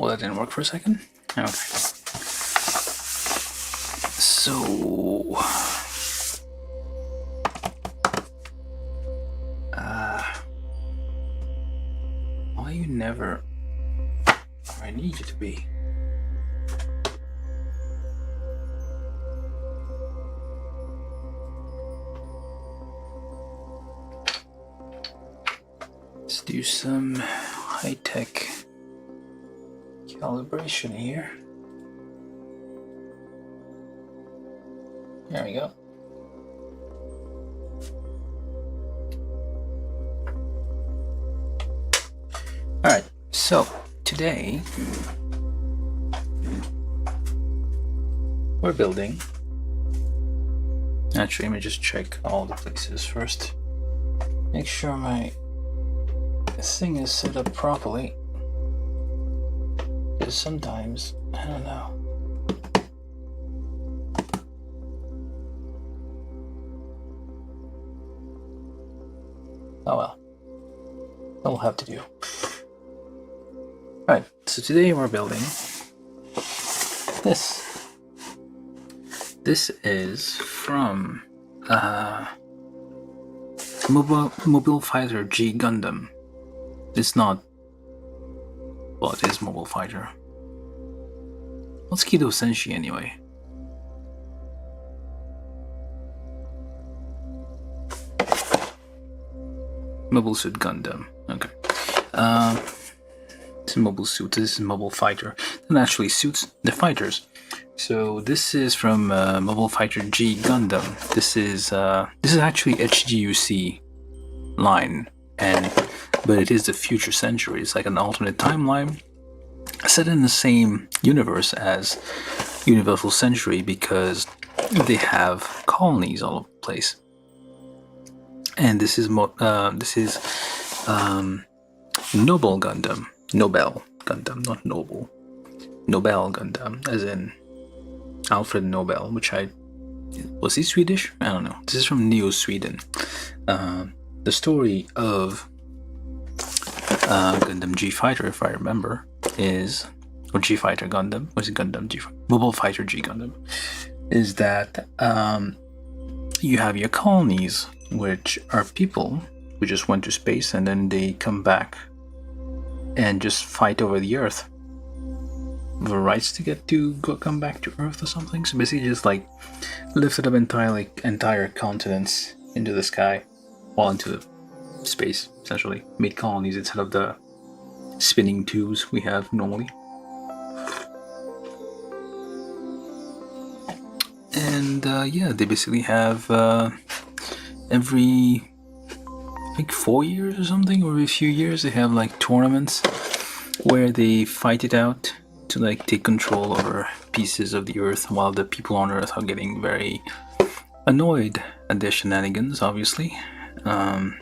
Well, that didn't work for a second. Okay. So... why you never... where I need you to be? Let's do some high-tech calibration here. There we go. Alright, so today we're building. Actually, let me just check all the places first. Make sure my thing is set up properly. Because sometimes, I don't know. Oh well. That'll have to do. Alright, so today we're building this. This is from Mobile Fighter G Gundam. It's not... well, it is Mobile Fighter. What's Kido Senshi anyway? Mobile Suit Gundam. Okay. It's a mobile suit. This is Mobile Fighter. That actually suits the fighters. So this is from Mobile Fighter G Gundam. This is actually HGUC line, but it is the future century. It's like an alternate timeline set in the same universe as Universal Century because they have colonies all over the place. And this is Nobel Gundam. Nobel Gundam, not Noble. Nobel Gundam, as in Alfred Nobel, was he Swedish? I don't know. This is from Neo Sweden. The story of Gundam G Fighter, if I remember, or G Fighter Gundam, was it Gundam G Fighter? Mobile Fighter G Gundam, is that you have your colonies, which are people who just went to space and then they come back and just fight over the Earth. The rights to come back to Earth or something. So basically just like lifted up entire continents into the sky, well, into the space, essentially. Made colonies instead of the spinning tubes we have normally. And yeah, they basically have every like 4 years or something, or every few years, they have like tournaments where they fight it out to like take control over pieces of the Earth, while the people on Earth are getting very annoyed at their shenanigans, obviously. I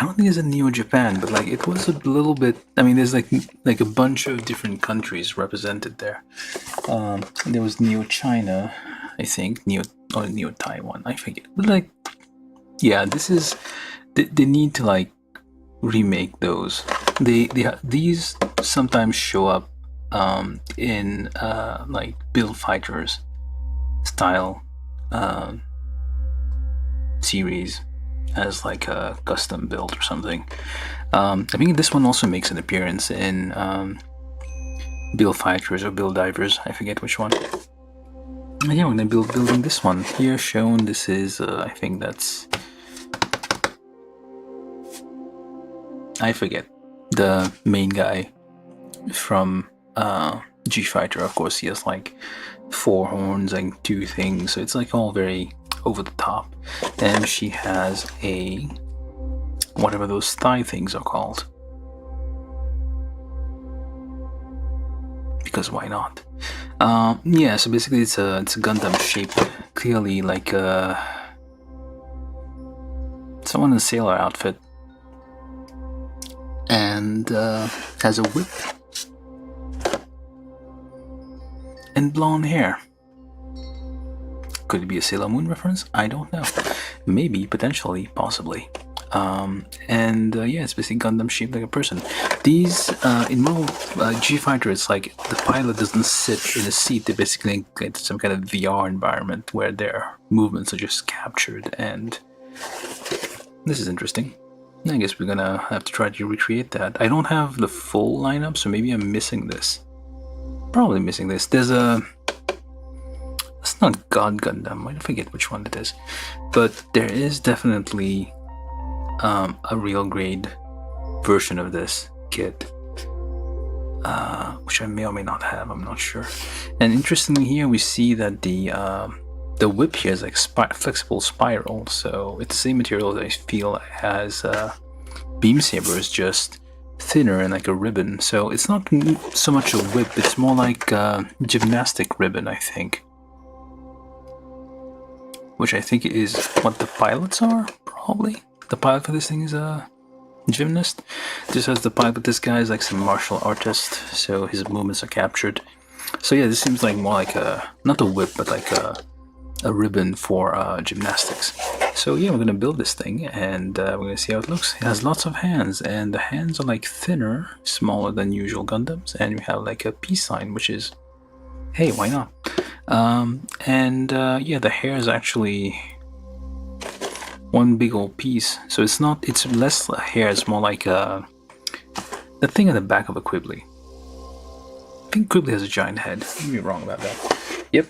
don't think it's in Neo Japan, but like it was a little bit. I mean, there's like a bunch of different countries represented there. There was Neo China, I think, Neo Taiwan, I forget. But like, yeah, this is they need to like remake those. These sometimes show up in like Build Fighters style series as like a custom build or something. I think this one also makes an appearance in Build Fighters or Build Divers, I forget which one. And yeah, when I'm building this one here shown, this is I think that's, I forget, the main guy from G Fighter. Of course, he has like 4 horns and 2 things, so it's like all very over the top. And she has a whatever those thigh things are called, because why not? Yeah, so basically it's a Gundam shaped clearly like someone in a sailor outfit, and has a whip and blonde hair. Could it be a Sailor Moon reference? I don't know. Maybe, potentially, possibly. Yeah, it's basically Gundam shaped like a person. These in normal G Fighter, it's like the pilot doesn't sit in a seat. They basically get some kind of VR environment where their movements are just captured, and this is interesting. I guess we're gonna have to try to recreate that. I don't have the full lineup, so maybe I'm missing this. Probably missing this. There's a... It's not God Gundam. I forget which one it is. But there is definitely a real grade version of this kit. Which I may or may not have. I'm not sure. And interestingly here we see that the whip here is like flexible spiral, so it's the same material that I feel as Beam Saber, is just thinner and like a ribbon. So it's not so much a whip, it's more like a gymnastic ribbon, I think. Which I think is what the pilots are, probably. The pilot for this thing is a gymnast. Just as the pilot, this guy is like some martial artist, so his movements are captured. So yeah, this seems like more like a, not a whip, but like a ribbon for gymnastics. So yeah, we're gonna build this thing, and we're gonna see how it looks. It has lots of hands, and the hands are like thinner, smaller than usual Gundams, and we have like a peace sign, which is, hey, why not? Yeah, the hair is actually one big old piece, so it's less hair, it's more like the thing at the back of a Quibbly. I think Quibbly has a giant head. I may be wrong about that. Yep.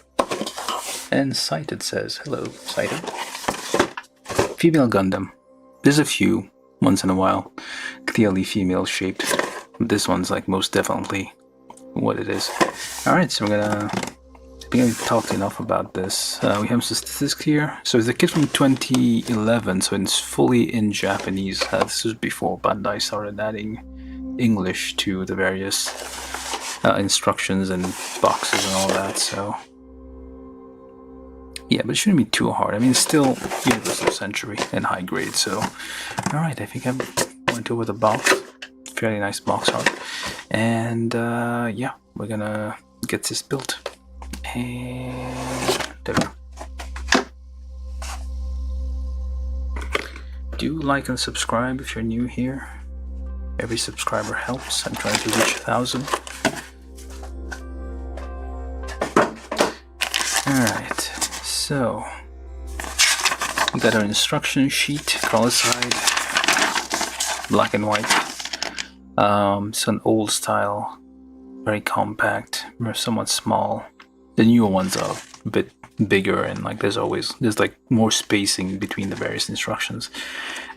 And Sighted says, hello, Sighted. Female Gundam. There's a few, once in a while, clearly female shaped. This one's like most definitely what it is. Alright, so I think I've talked enough about this. We have some statistics here. So it's a kit from 2011, so it's fully in Japanese. This was before Bandai started adding English to the various instructions and boxes and all that, so... Yeah, but it shouldn't be too hard. I mean, it's still Universal Century and high grade, so... Alright, I think I went over the box. Fairly nice box art. And, yeah, we're gonna get this built. And... there we go. Do like and subscribe if you're new here. Every subscriber helps. I'm trying to reach 1,000. Alright, so we got our instruction sheet, color side, black and white. It's an old style, very compact, somewhat small. The newer ones are a bit bigger, and like there's like more spacing between the various instructions.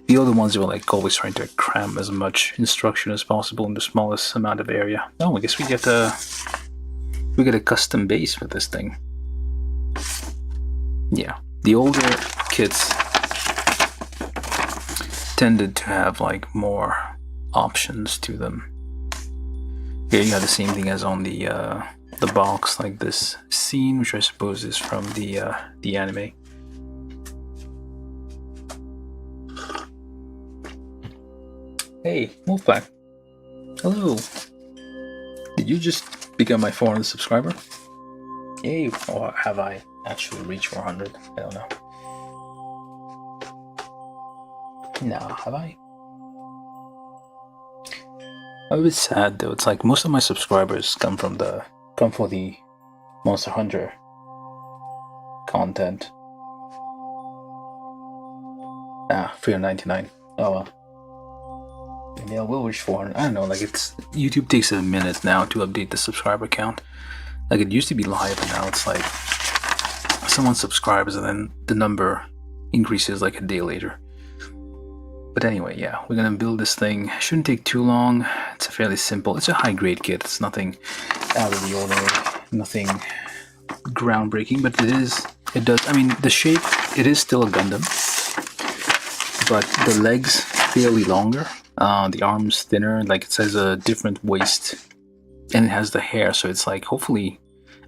The other ones were like always trying to cram as much instruction as possible in the smallest amount of area. Oh, I guess we get a custom base for this thing. Yeah, the older kits tended to have like more options to them. Here you have the same thing as on the box, like this scene, which I suppose is from the anime. Hey, Wolfpack. Hello. Did you just become my 400th subscriber? Yay, or have I actually reached 400? I don't know. No, have I? I'm a bit sad though. It's like most of my subscribers come for the Monster Hunter content. Ah, 399. Oh well. Maybe I will reach 400. I don't know, like YouTube takes a minute now to update the subscriber count. Like it used to be live, and now it's like someone subscribes and then the number increases like a day later. But anyway, yeah, we're gonna build this thing. Shouldn't take too long. It's a fairly simple, it's a high grade kit. It's nothing out of the ordinary, nothing groundbreaking, but it does, I mean, the shape, it is still a Gundam, but the legs fairly longer, the arms thinner, like it says a different waist, and it has the hair, so it's like, hopefully,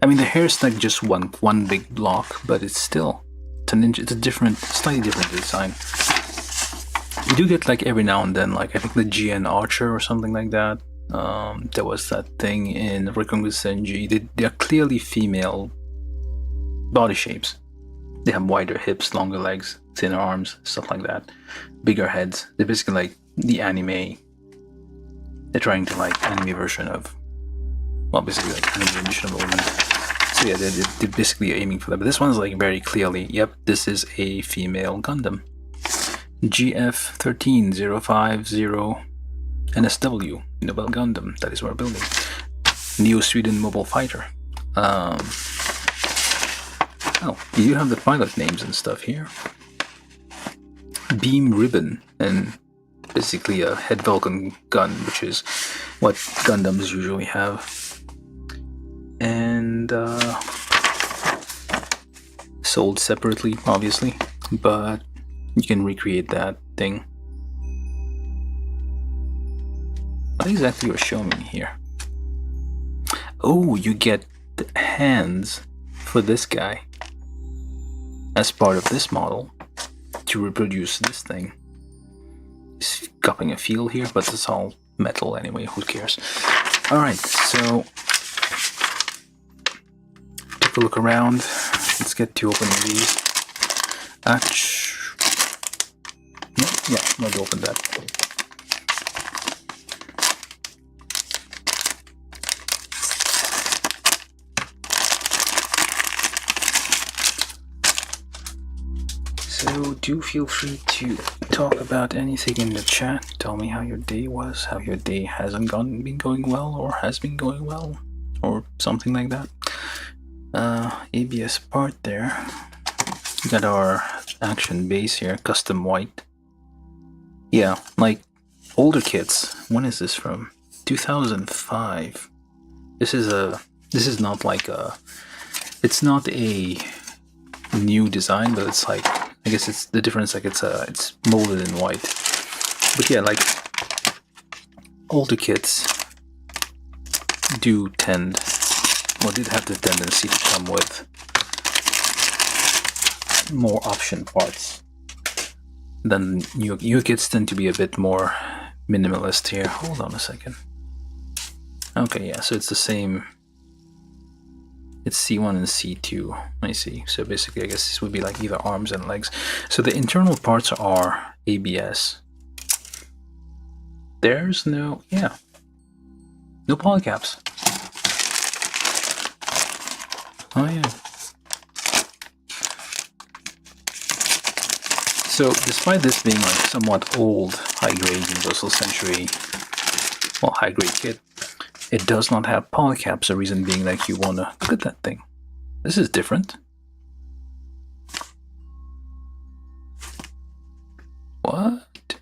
I mean, the hair is like just one big block, but it's still, it's a different, slightly different design. You do get like every now and then, like I think the GN Archer or something like that. There was that thing in Recon with Senji. They are clearly female body shapes. They have wider hips, longer legs, thinner arms, stuff like that. Bigger heads. They're basically like the anime. They're trying to like anime version of, well, basically like anime version of a woman. So yeah, they're basically aiming for that. But this one's like very clearly, yep, this is a female Gundam. GF13-050NSW, Nobell Gundam. That is what we're building. Neo Sweden mobile fighter. Oh, you have the pilot names and stuff here. Beam Ribbon, and basically a head Vulcan gun, which is what Gundams usually have. And sold separately, obviously, but you can recreate that thing. What exactly you're showing me here? Oh, you get the hands for this guy as part of this model to reproduce this thing. It's copying a feel here, but it's all metal anyway, who cares? Alright, so take a look around. Let's get to opening these. Yeah, let's open that. So do feel free to talk about anything in the chat. Tell me how your day was, how your day hasn't been going well, or has been going well, or something like that. ABS part there. We got our action base here, custom white. Yeah, like older kits. When is this from? 2005. This is not like a. It's not a new design, but it's like, I guess it's the difference. Like it's molded in white. But yeah, like older kits do tend. Well, did have the tendency to come with more option parts than new kits tend to be a bit more minimalist here. Hold on a second. Okay, yeah, so it's the same. It's C1 and C2. I see. So basically, I guess this would be like either arms and legs. So the internal parts are ABS. There's no, yeah, no polycaps. Oh yeah. So despite this being like somewhat old, high-grade Universal Century, well, high-grade kit, it does not have polycaps. The reason being like you wanna look at that thing. This is different. What?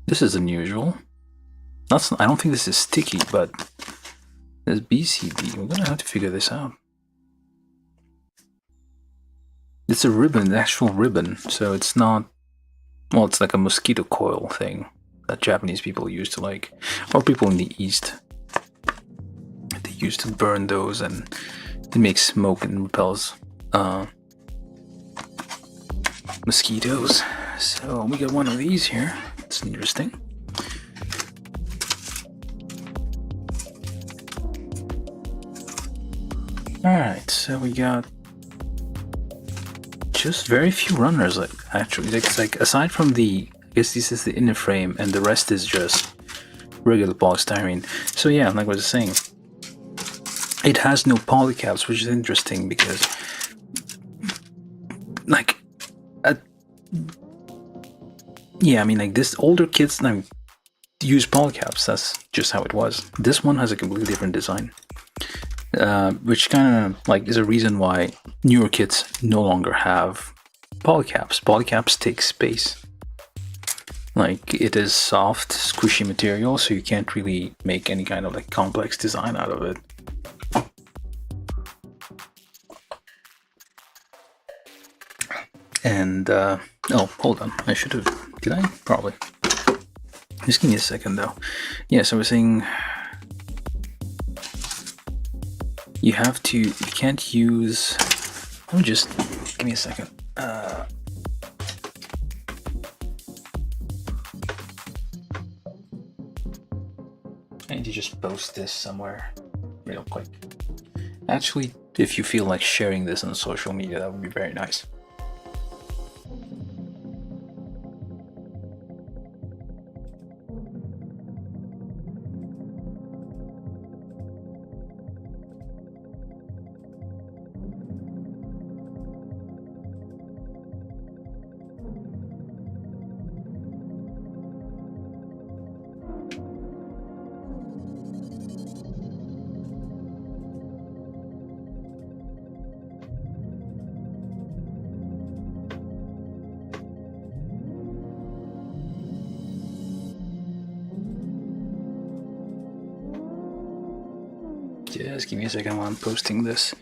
This is unusual. I don't think this is sticky, but there's BCD. We're gonna have to figure this out. It's a ribbon, an actual ribbon, so it's not. Well, it's like a mosquito coil thing that Japanese people used to like, or people in the East. They used to burn those, and it makes smoke and repels mosquitoes. So we got one of these here. It's interesting. Alright, so we got just very few runners, like actually. It's like aside from the, I guess this is the inner frame, and the rest is just regular polystyrene. So yeah, like I was saying, it has no polycaps, which is interesting because, like, yeah, I mean, like this older kits now use polycaps. That's just how it was. This one has a completely different design. Which kind of like is a reason why newer kits no longer have polycaps. Polycaps take space. Like it is soft, squishy material, so you can't really make any kind of like complex design out of it. And oh, hold on, I should have. Did I? Probably. Just give me a second though. Yeah, so we're saying. You can't use, let me just, give me a second. I need to just post this somewhere real quick. Actually, if you feel like sharing this on social media, that would be very nice. Just give me a second while I'm posting this.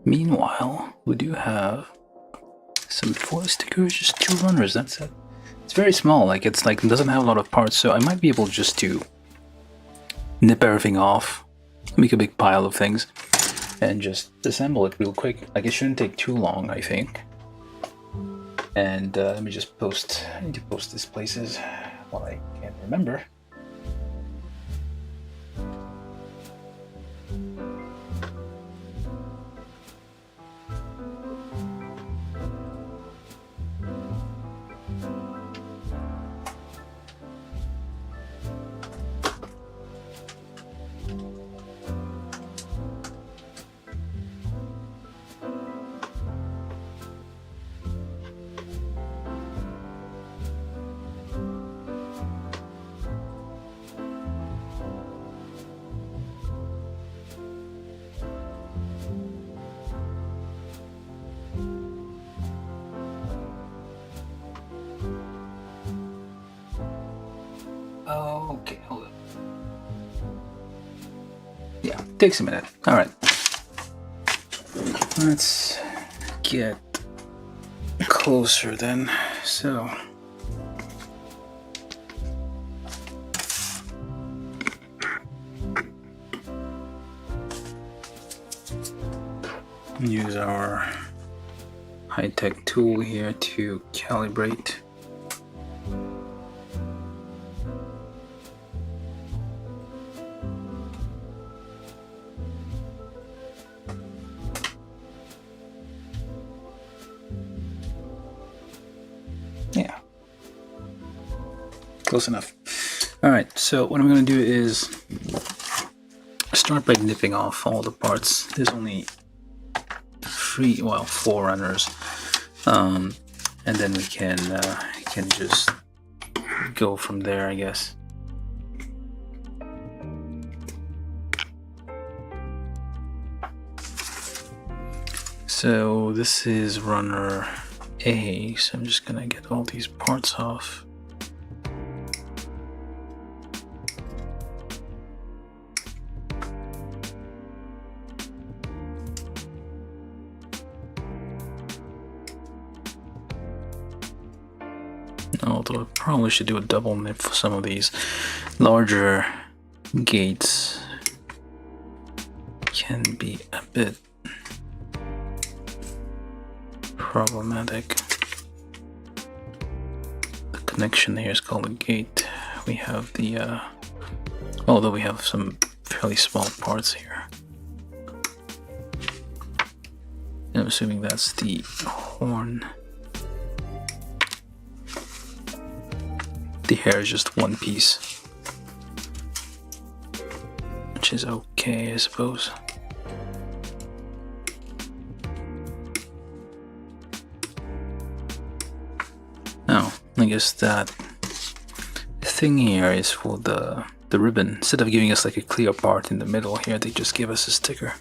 Meanwhile, we do have some foil stickers, just 2 runners, that's it. It's very small, like it doesn't have a lot of parts, so I might be able just to nip everything off, make a big pile of things, and just assemble it real quick. Like it shouldn't take too long, I think. And let me just post, I need to post these places while I can't remember. Okay, hold on. Yeah, takes a minute. All right. Let's get closer then. So, use our high-tech tool here to calibrate. Yeah, close enough. All right, so what I'm going to do is start by nipping off all the parts. There's only 4 runners, and then we can just go from there, I guess. So this is runner A, so I'm just gonna get all these parts off. Although I probably should do a double nip for some of these larger gates. Can be a bit problematic. The connection here is called a gate. We have the although we have some fairly small parts here. And I'm assuming that's the horn. The hair is just one piece, which is okay, I suppose. Now, I guess that thing here is for the ribbon. Instead of giving us like a clear part in the middle here, they just give us a sticker.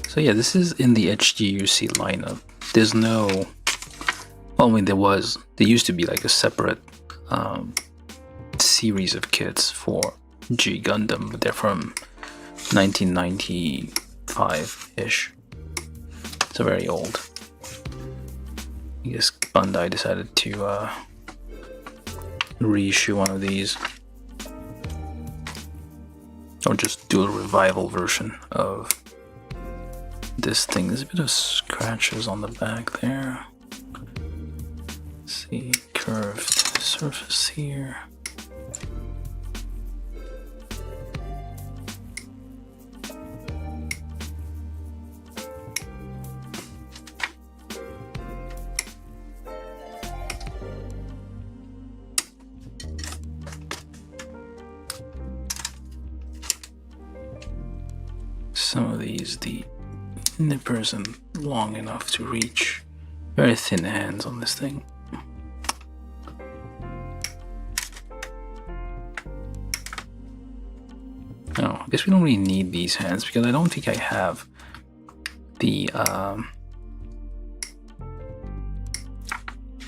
So yeah, this is in the HGUC lineup. There's no, well, I mean there used to be like a separate series of kits for G Gundam, but they're from 1995-ish. So very old. I guess Bandai decided to reissue one of these. Or just do a revival version of this thing. There's a bit of scratches on the back there. Let's see, curved surface here. Some of these, the nipper isn't long enough to reach. Very thin hands on this thing. Oh, I guess we don't really need these hands because I don't think I have the I'm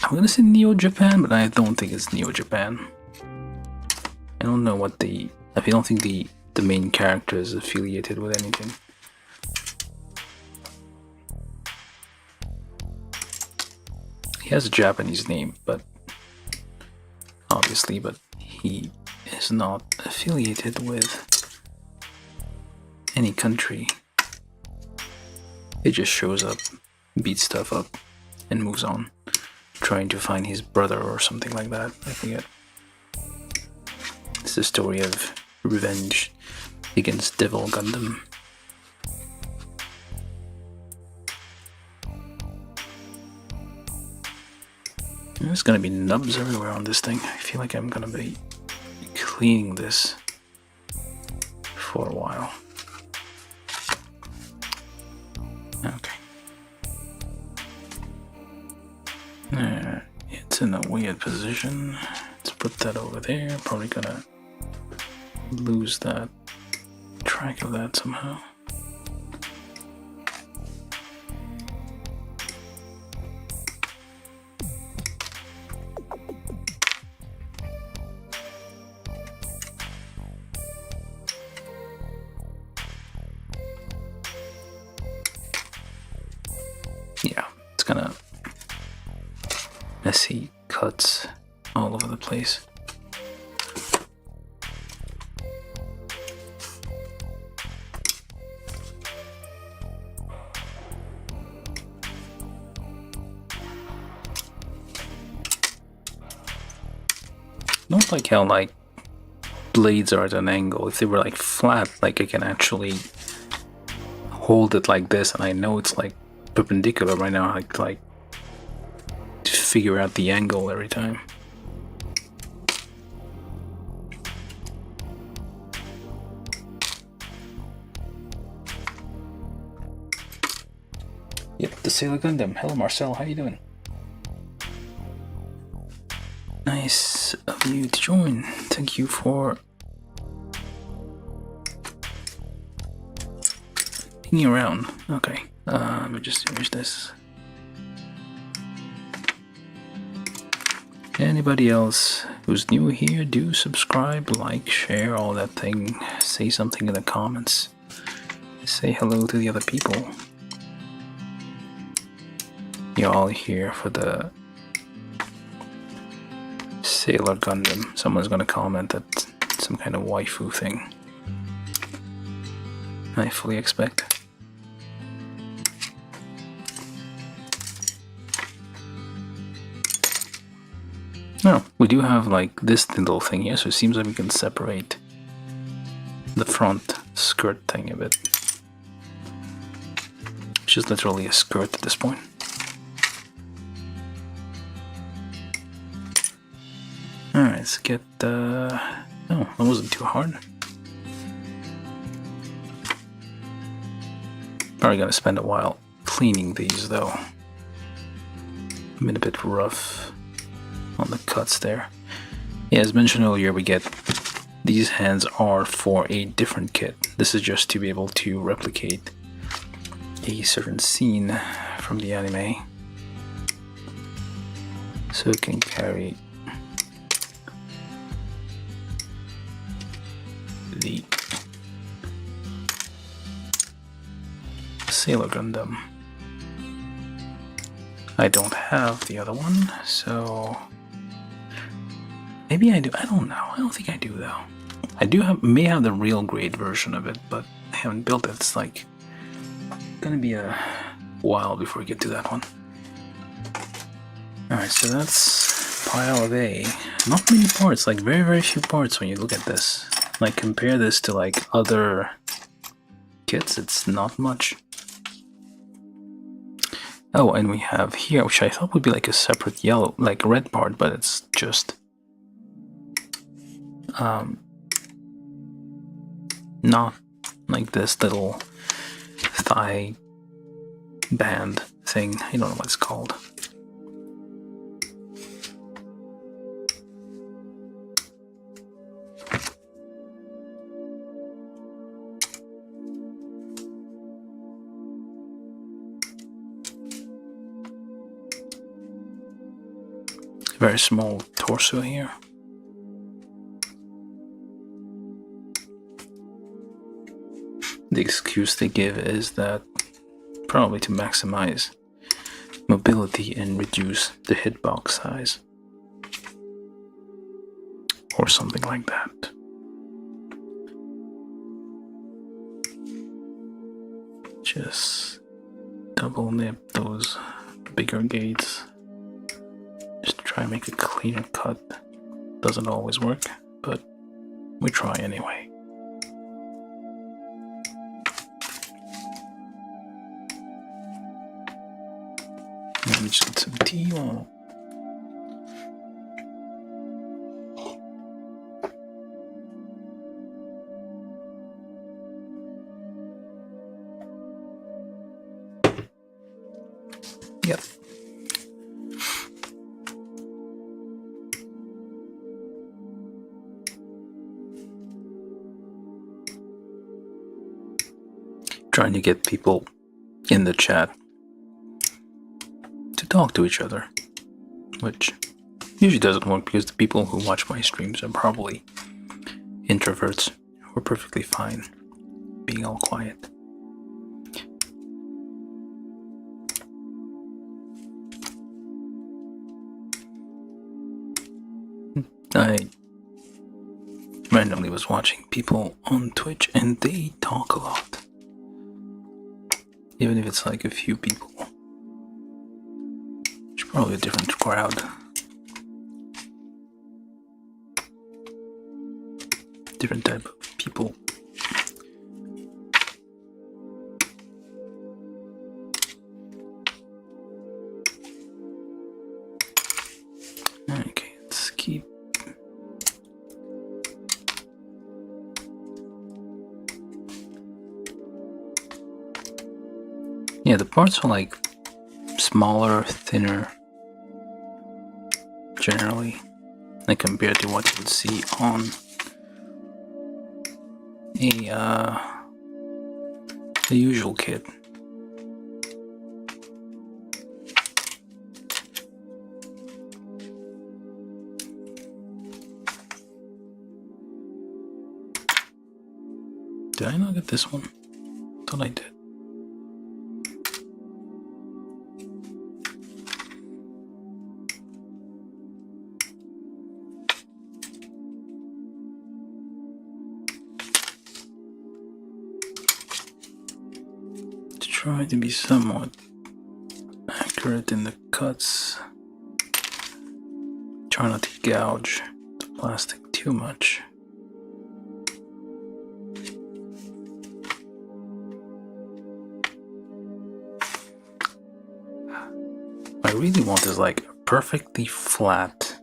gonna say Neo Japan, but I don't think it's Neo Japan. I don't know what I don't think the main character is affiliated with anything. He has a Japanese name, but obviously, but he is not affiliated with any country. He just shows up, beats stuff up, and moves on, trying to find his brother or something like that. I forget. It's the story of revenge against Devil Gundam. There's gonna be nubs everywhere on this thing. I feel like I'm gonna be cleaning this for a while. Okay. It's in a weird position. Let's put that over there. Probably gonna lose that track of that somehow. Yeah, it's kind of messy cuts all over the place. Don't like how like blades are at an angle. If they were like flat, like I can actually hold it like this, and I know it's like perpendicular right now. I like to figure out the angle every time. Yep, the Sailor Gundam. Hello Marcel, how you doing? Nice of you to join. Thank you for hanging around. Okay, let me just finish this. Anybody else who's new here, do subscribe, like, share, all that thing. Say something in the comments. Say hello to the other people. You're all here for the Sailor Gundam. Someone's gonna comment that some kind of waifu thing. I fully expect. No, we do have like this little thing here, so it seems like we can separate the front skirt thing a bit. Which is literally a skirt at this point. Alright, let's get oh, that wasn't too hard. Probably gonna spend a while cleaning these though. I've been a bit rough on the cuts there. Yeah, as mentioned earlier, we get these hands are for a different kit. This is just to be able to replicate a certain scene from the anime, so it can carry the Sailor Gundam. I don't have the other one, so maybe I do. I don't know. I don't think I do though. I do have, may have the real grade version of it, but I haven't built it. It's like gonna be a while before we get to that one. Alright, so that's pile of A. Not many parts, like very, very few parts when you look at this. Like compare this to like other kits, it's not much. Oh, and we have here, which I thought would be like a separate yellow, like red part, but it's just not like this little thigh band thing. I don't know what it's called. Very small torso here. The excuse they give is that probably to maximize mobility and reduce the hitbox size. Or something like that. Just double nip those bigger gates. Just try and make a cleaner cut. Doesn't always work, but we try anyway. Let me just get some tea on. Yep. Trying to get people in the chat to talk to each other, which usually doesn't work because the people who watch my streams are probably introverts who are perfectly fine being all quiet. I randomly was watching people on Twitch and they talk a lot. Even if it's like a few people. It's probably a different crowd. Different type of people. Okay, let's keep. Yeah, the parts are like smaller, thinner, generally, like compared to what you would see on the usual kit. Did I not get this one? Thought I did. Try to be somewhat accurate in the cuts. Try not to gouge the plastic too much. What I really want is like a perfectly flat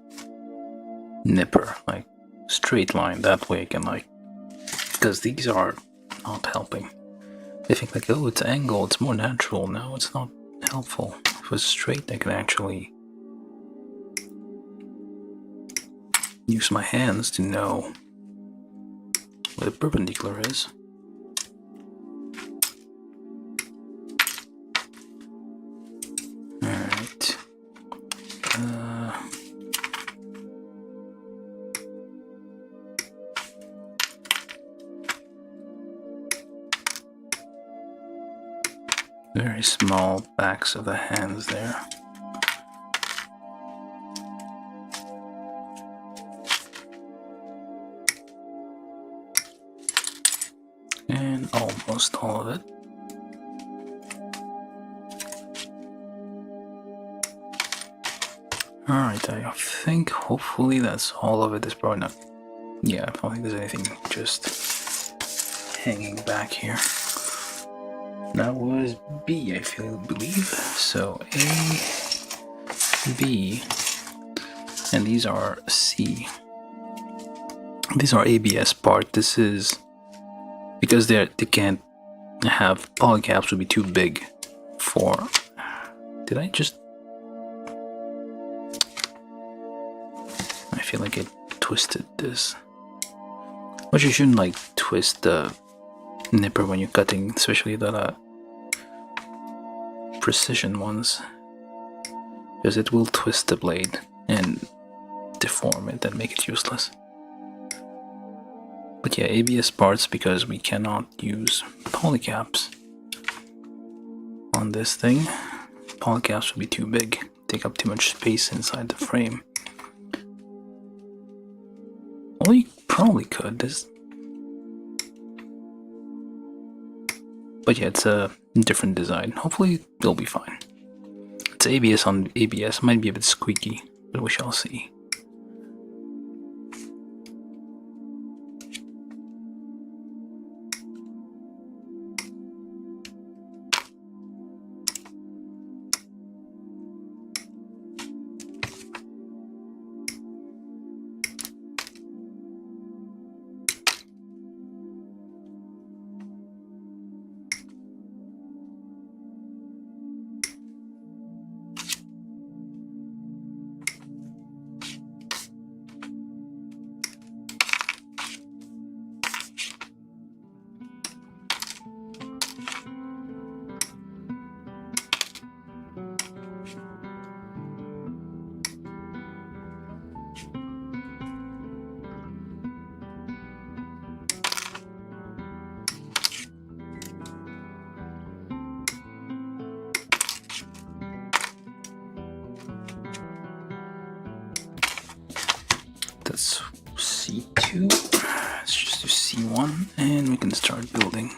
nipper, like straight line, that way I can like, because these are not helping. They think like, oh, it's angled, it's more natural. No, it's not helpful. If it's straight, I can actually use my hands to know where the perpendicular is. Alright. Very small backs of the hands there. And almost all of it. Alright, I think hopefully that's all of it. There's probably not. Yeah, I don't think there's anything just hanging back here. That was B, I believe. So A, B, and these are C. These are ABS part. This is because they can't have polycaps, would be too big for. Did I just? I feel like I twisted this. But you shouldn't like twist the nipper when you're cutting, especially the precision ones, because it will twist the blade and deform it and make it useless. But yeah, ABS parts, because we cannot use polycaps on this thing. Polycaps would be too big, take up too much space inside the frame. Well, you probably could. But yeah, it's a different design. Hopefully it'll be fine. It's ABS on ABS, might be a bit squeaky, but we shall see. That's C2. Let's just do C1 and we can start building.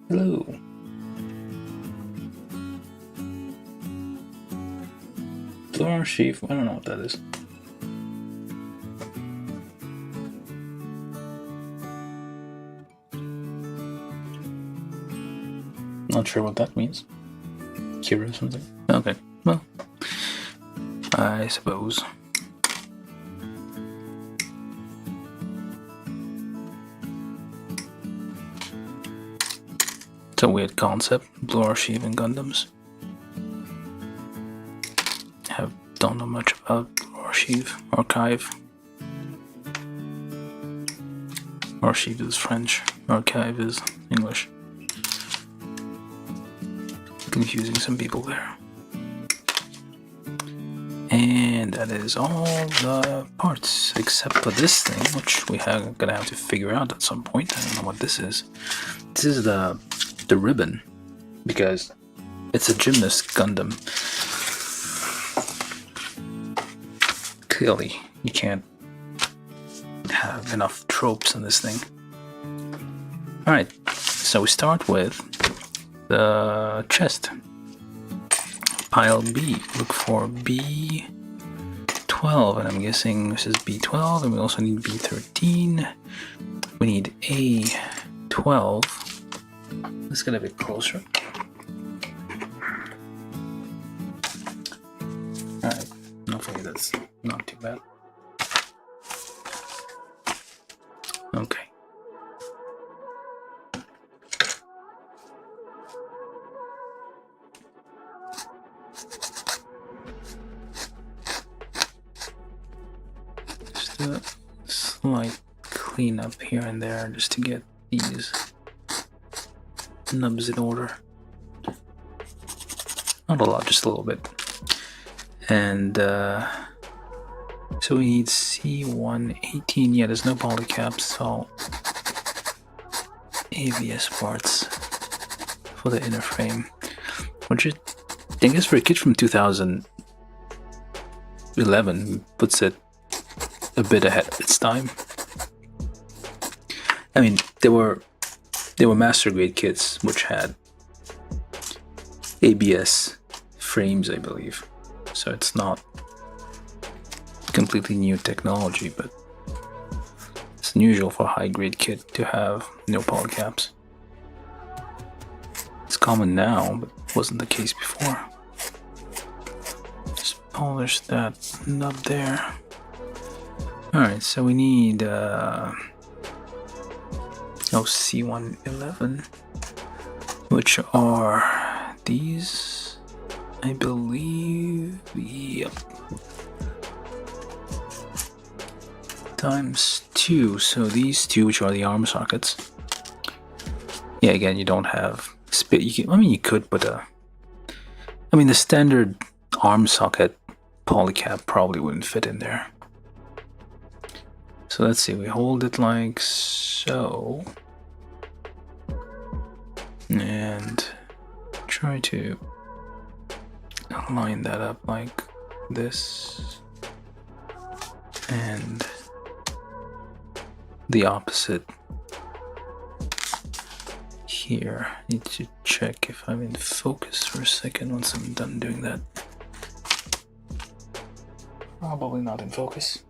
Hello. Floor sheaf, I don't know what that is. Not sure what that means. Kira or something. Okay, well, I suppose. It's a weird concept, blue archive and Gundams. Don't know much about archive. Archive is French, archive is English. confusing some people there. And that is all the parts except for this thing, which we are gonna have to figure out at some point. I don't know what this is. This is the ribbon, because it's a gymnast Gundam. Clearly, you can't have enough tropes in this thing. Alright, so we start with the chest. Pile B. Look for B12, and I'm guessing this is B12, and we also need B13. We need A12. Let's get a bit closer. Alright, hopefully that's not too bad. Okay. Just a slight cleanup here and there just to get these nubs in order. Not a lot, just a little bit. And so we need C118. Yeah, there's no polycaps, so ABS parts for the inner frame, which I think is for a kit from 2011 puts it a bit ahead of its time. I mean, they were master grade kits which had ABS frames, I believe, so it's not completely new technology, but it's unusual for a high grade kit to have no polycaps. It's common now, but wasn't the case before. Just polish that nub there. Alright, so we need C111, which are these, I believe. Yep. Times 2, so these two, which are the arm sockets. Yeah, again, you don't have space. I mean, you could put I mean, the standard arm socket polycap probably wouldn't fit in there. So let's see, we hold it like so, and try to line that up like this, and the opposite here. Need to check if I'm in focus for a second once I'm done doing that. Probably not in focus.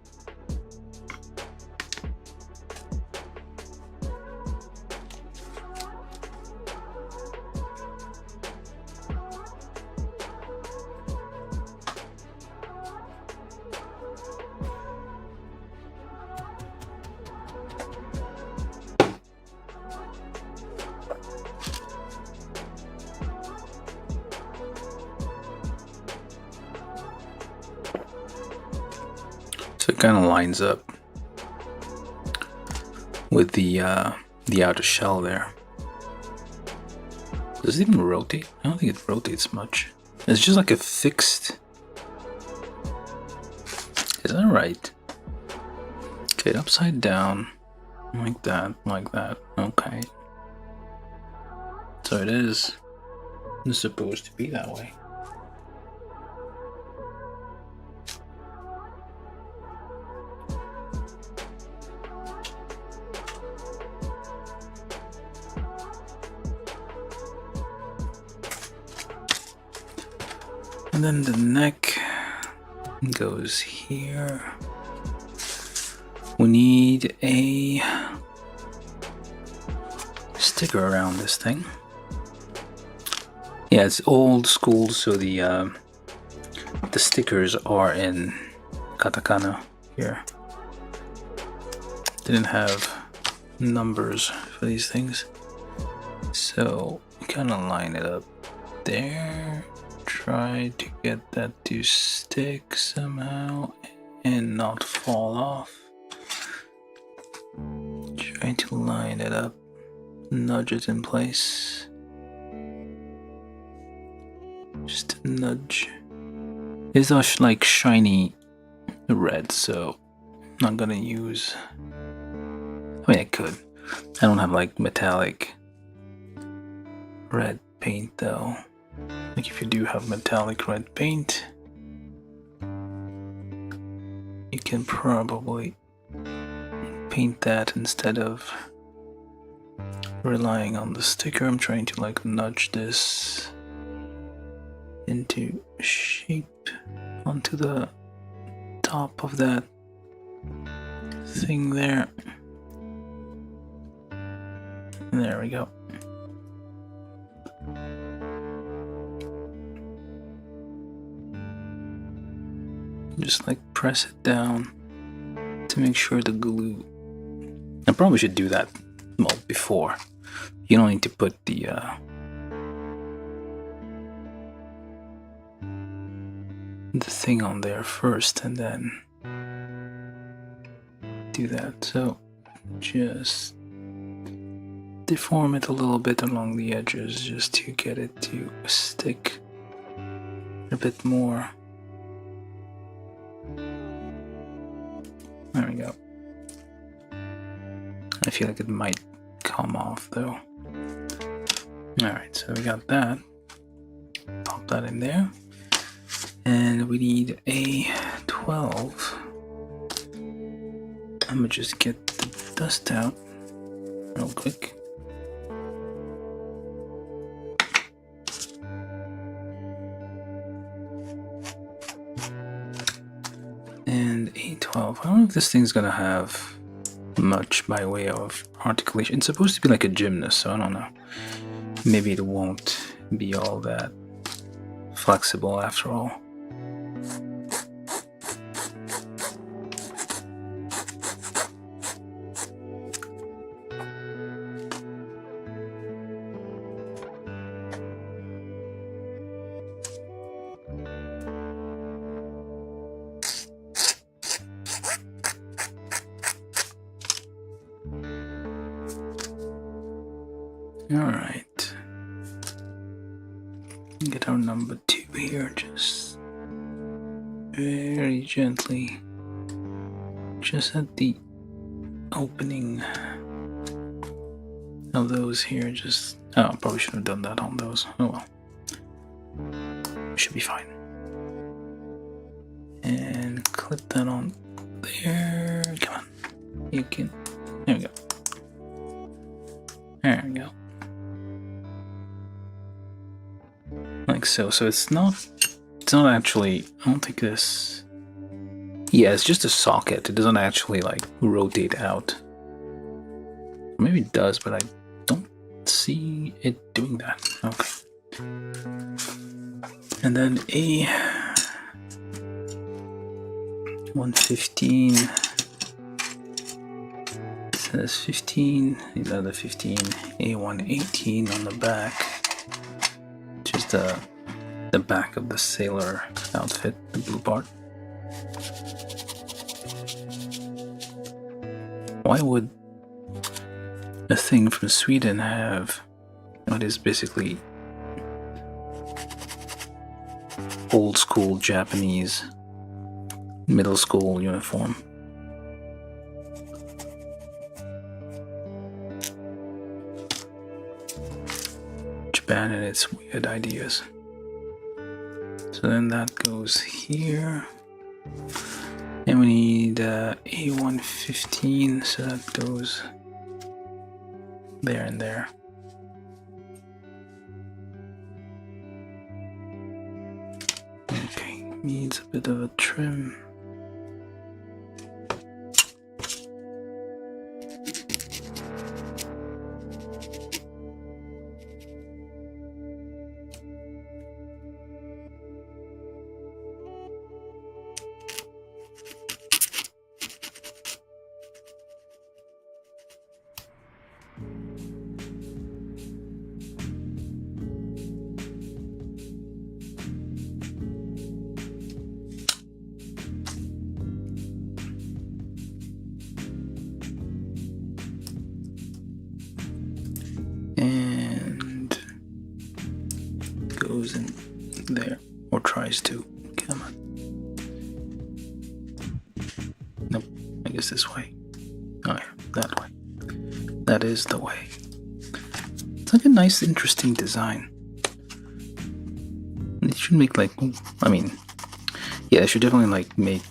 So it kind of lines up with the outer shell there. Does it even rotate? I don't think it rotates much. It's just like a fixed. Is that right? Okay, upside down, like that, like that. Okay. So it is supposed to be that way. And then the neck goes here. We need a sticker around this thing. Yeah, it's old school, so the stickers are in katakana here. Didn't have numbers for these things, so kind of line it up there. Try to get that to stick somehow and not fall off. Try to line it up, nudge it in place. Just a nudge. It's a like shiny red, so I'm not gonna use. I mean, I could. I don't have like metallic red paint though. Like if you do have metallic red paint, you can probably paint that instead of relying on the sticker. I'm trying to like nudge this into shape onto the top of that thing there. There we go. Just like press it down to make sure the glue. I probably should do that before. You don't need to put the thing on there first and then do that. So just deform it a little bit along the edges just to get it to stick a bit more. There we go. I feel like it might come off though. Alright, so we got that. Pop that in there. And we need a 12. I'm gonna just get the dust out real quick. And a 12. I don't know if this thing's gonna have much by way of articulation. It's supposed to be like a gymnast, so I don't know. Maybe it won't be all that flexible after all. Alright, get our number 2 here, just very gently, just at the opening of those here, just, oh, probably should have done that on those, oh well, should be fine. And clip that on there, come on, you can, there we go, there we go. Like so. So it's not actually, I don't think this, yeah, it's just a socket. It doesn't actually like rotate out. Maybe it does, but I don't see it doing that. Okay. And then a 115 says 15, the other 15, a 118 on the back. Just the back of the sailor outfit, the blue part. Why would a thing from Sweden have what is basically old school Japanese middle school uniform? Japan and its weird ideas. So then that goes here, and we need A115, so that goes there and there. Okay, needs a bit of a trim. there, or tries to. Come on. Nope, I guess this way. Oh yeah, that way. That is the way. It's like a nice, interesting design. It should make like, I mean, yeah, it should definitely like make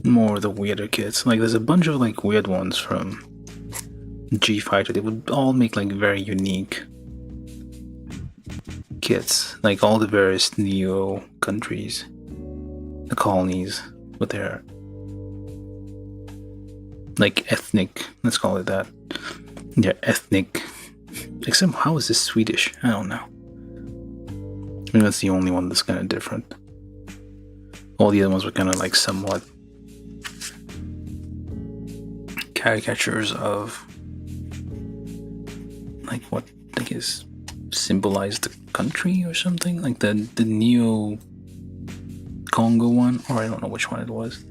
more of the weirder kits. Like there's a bunch of like weird ones from G Fighter. They would all make like very unique kits. Like all the various Neo countries, the colonies, with their like ethnic, let's call it that. Their ethnic, except how is this Swedish? I don't know. I mean, that's the only one that's kind of different. All the other ones were kind of like somewhat caricatures of like what I guess symbolized the country or something. Like the Neo Congo one, or I don't know which one it was. A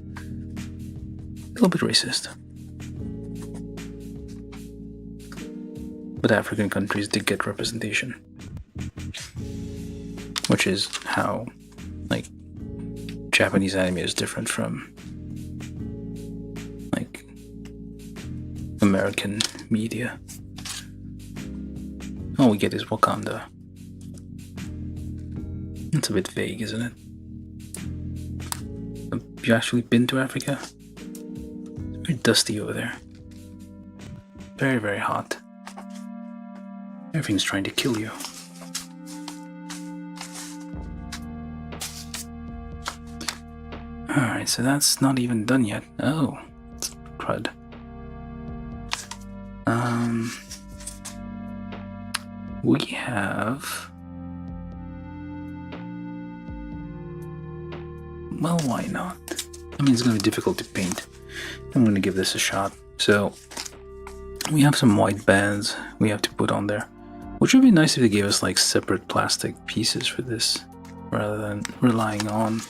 little bit racist. But African countries did get representation. Which is how, like, Japanese anime is different from, like, American media. All we get is Wakanda. It's a bit vague, isn't it? Have you actually been to Africa? It's very dusty over there. Very, very hot. Everything's trying to kill you. Alright, so that's not even done yet. Oh, crud. We have... Well, why not? I mean, it's going to be difficult to paint. I'm going to give this a shot. So, we have some white bands we have to put on there. Which would be nice if they gave us like separate plastic pieces for this, rather than relying on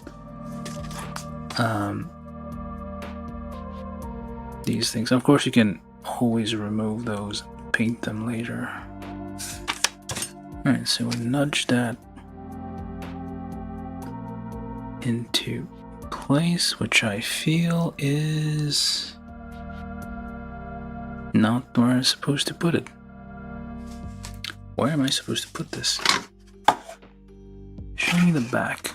these things. Of course, you can always remove those and paint them later. Alright, so we nudge that into place, which I feel is not where I'm supposed to put it. Where am I supposed to put this? Show me the back.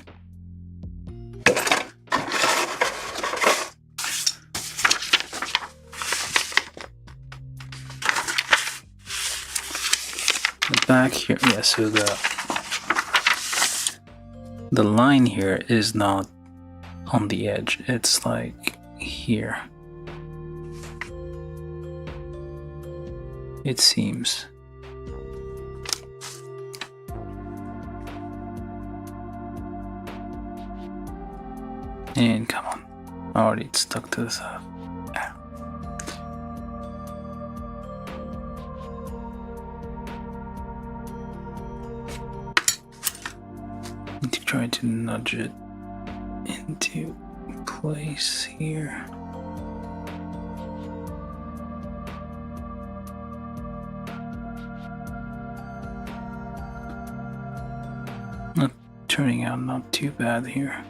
The back here, yeah, so the line here is not on the edge, it's like here. It seems. And come on, already it's stuck to the side. Need to try to nudge it into place here. Not turning out not too bad here.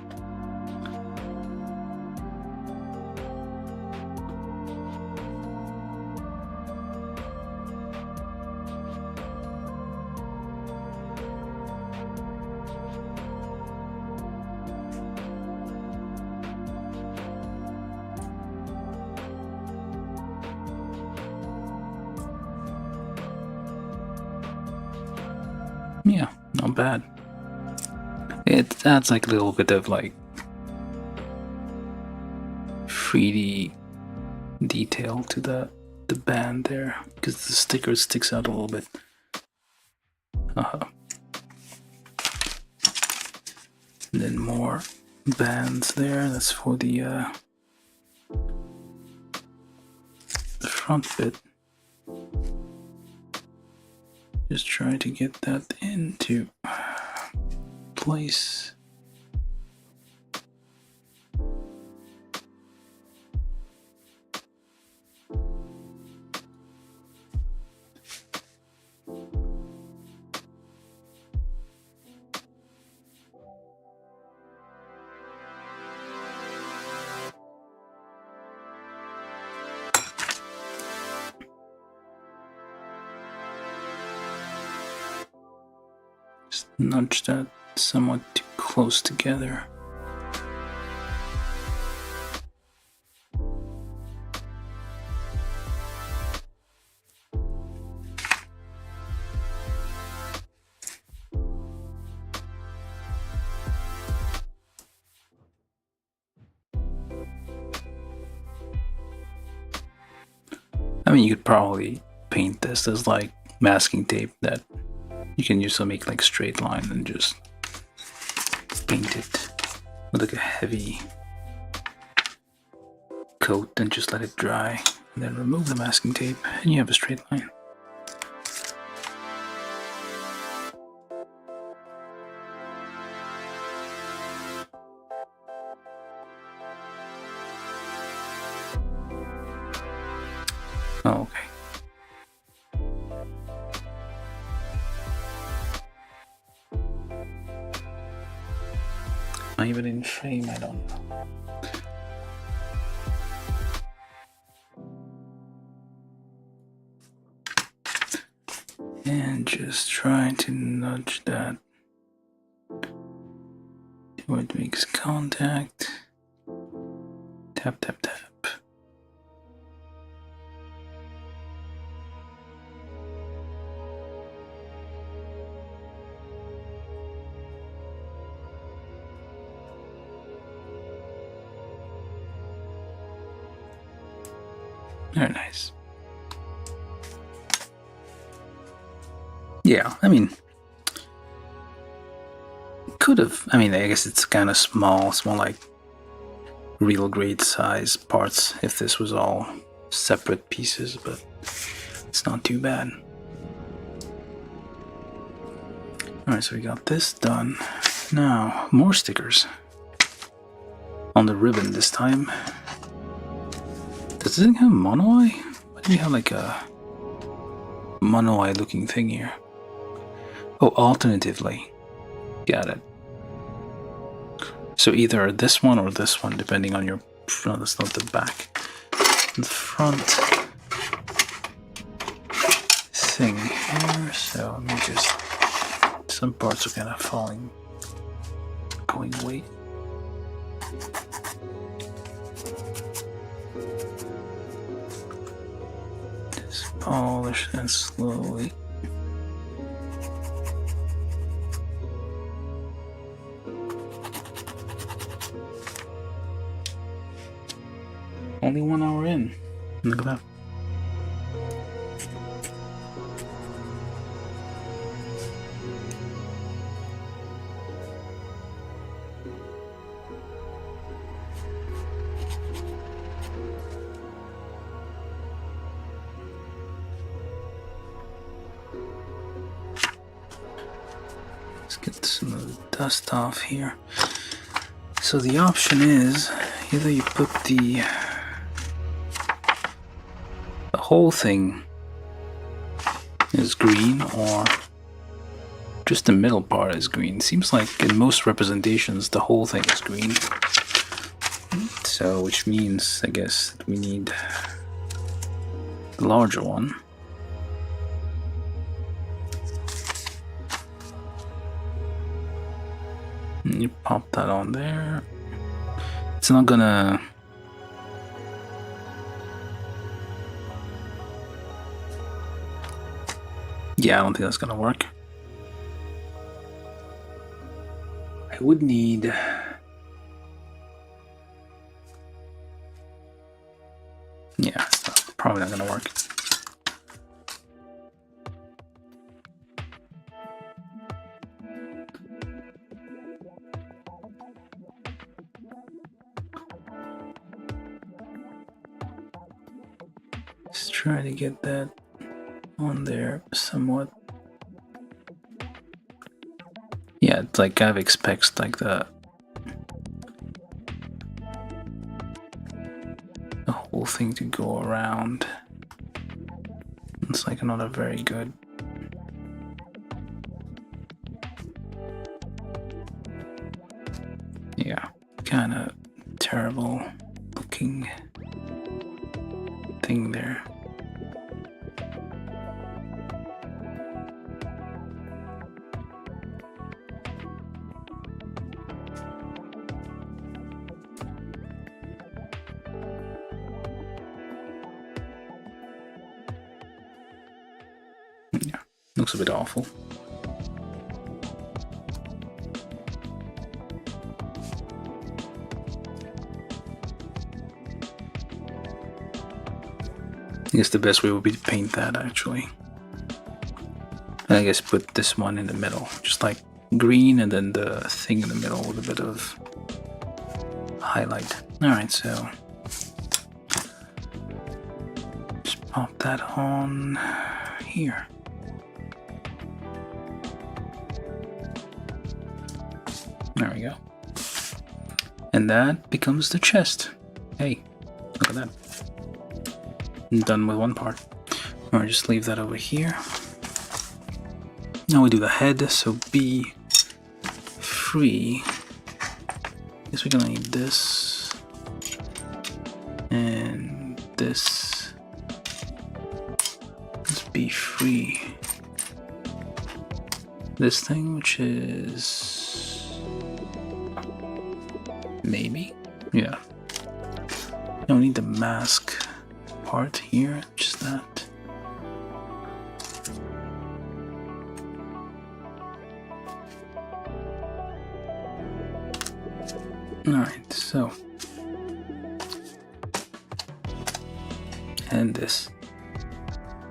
Yeah, not bad. It adds like a little bit of like 3D detail to the band there, because the sticker sticks out a little bit. And then more bands there. That's for the front bit. Just try to get that into place. Just nudge that somewhat too close together. I mean, you could probably paint this as like masking tape that you can use to make like straight line and just paint it with like a heavy coat and just let it dry, and then remove the masking tape and you have a straight line. Oh, okay. Even in frame, I don't know. And just try to nudge that where it makes contact. Tap, tap, tap. Very nice. Yeah, I mean, could have. I mean, I guess it's kind of small like real grade size parts if this was all separate pieces, but it's not too bad. Alright, so we got this done. Now, more stickers. On the ribbon this time. Does this thing have mono eye? Why do we have like a mono eye looking thing here? Oh, alternatively. Got it. So either this one or this one, depending on your... No, that's not the back. The front thing here. So let me just... Some parts are kind of going away. Just polish that slowly. Only 1 hour in. Look at that. Let's get some of the dust off here. So the option is either you put the whole thing is green or just the middle part is green. Seems like in most representations the whole thing is green. So which means I guess that we need the larger one. And you pop that on there. It's not gonna... Yeah, I don't think that's gonna work. I would need... Yeah, it's probably not gonna work. Just try to get that on there somewhat. Yeah, it's like kind of expects like the whole thing to go around. It's like not a very good. Yeah, kind of terrible looking thing there. Looks a bit awful. I guess the best way would be to paint that, actually. And I guess put this one in the middle, just like green, and then the thing in the middle with a bit of highlight. Alright, so just pop that on here. There we go. And that becomes the chest. Hey, look at that. I'm done with one part. Alright, just leave that over here. Now we do the head, so be free. Guess we're gonna need this. And this. Let's be free. This thing, which is... maybe? Yeah. Now we need the mask part here, just that. Alright, so. And this.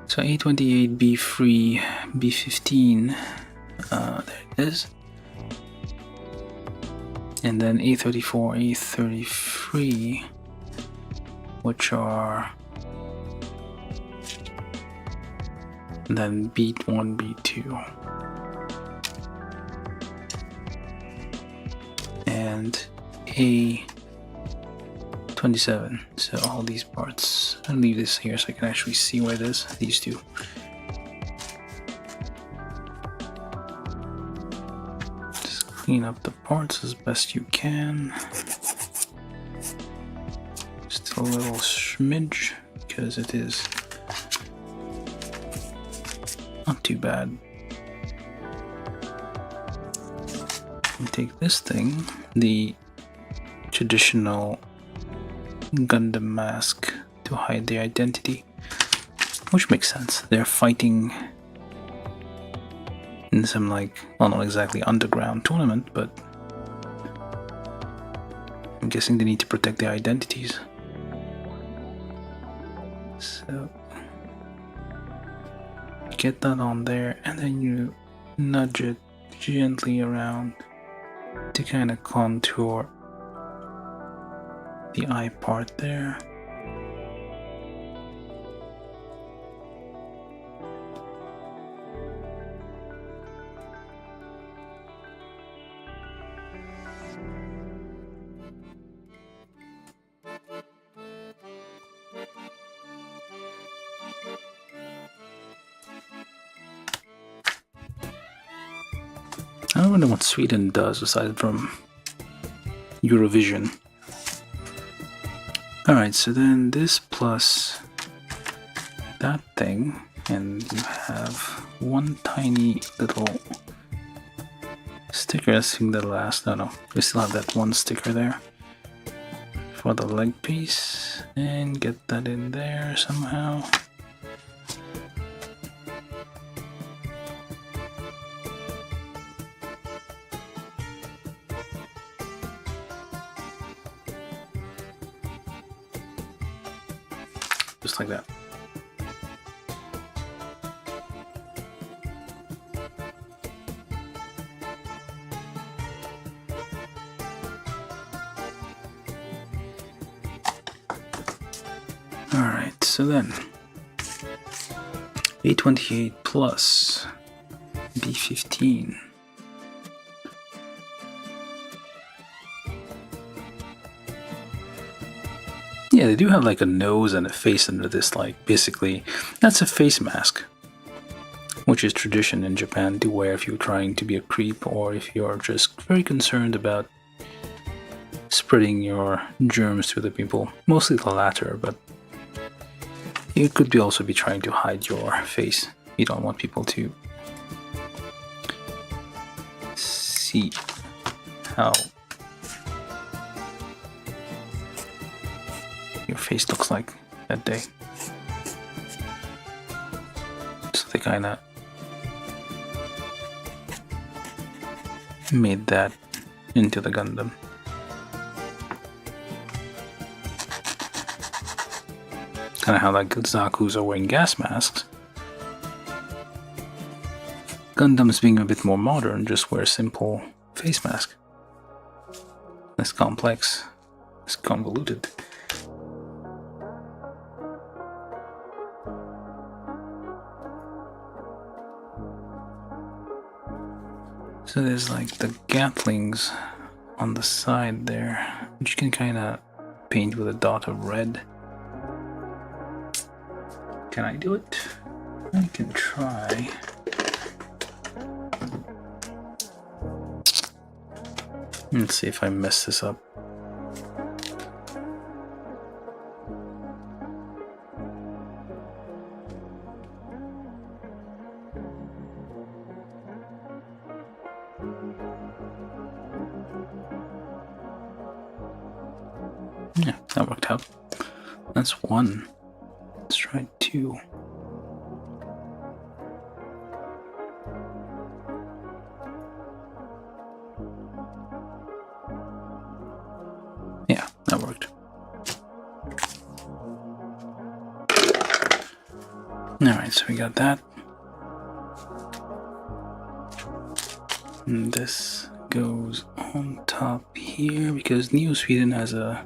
So A28, B free, B15. There it is. And then A34, A33, which are then B1, B2. And A27. So all these parts. I'll leave this here so I can actually see where it is. These two. Just clean up the parts as best you can. Just a little smidge because it is not too bad. And take this thing, the traditional Gundam mask, to hide their identity, which makes sense. They're fighting in some, like, well, not exactly underground tournament, but I'm guessing they need to protect their identities. So get that on there, and then you nudge it gently around to kind of contour the eye part there. I don't know what Sweden does aside from Eurovision. Alright, so then this plus that thing, and you have one tiny little sticker. I think the last, no, we still have that one sticker there for the leg piece, and get that in there somehow. Just like that. Alright, so then A28 plus B15. Yeah, they do have like a nose and a face under this, like basically that's a face mask, which is tradition in Japan to wear if you're trying to be a creep or if you're just very concerned about spreading your germs to the people. Mostly the latter, but you could be also be trying to hide your face. You don't want people to see how your face looks like that day. So they kind of made that into the Gundam. Kind of how like Zaku's are wearing gas masks. Gundams, being a bit more modern, just wear a simple face mask. Less complex, less convoluted. So there's like the Gatlings on the side there, which you can kind of paint with a dot of red. Can I do it? I can try. Let's see if I mess this up. Yeah, that worked out. That's one. Let's try two. Yeah, that worked. Alright, so we got that. And this goes on top here because Neo Sweden has a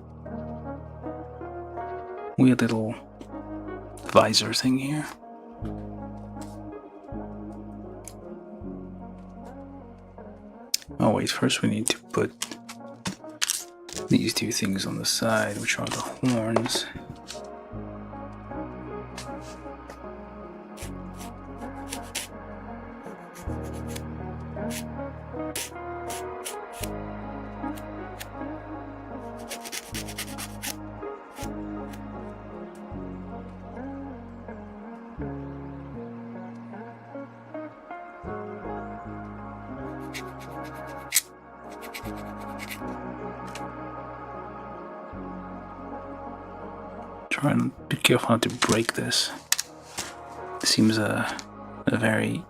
weird little visor thing here. Oh wait, first we need to put these two things on the side, which are the horns. Try and be careful not to break this. It seems a very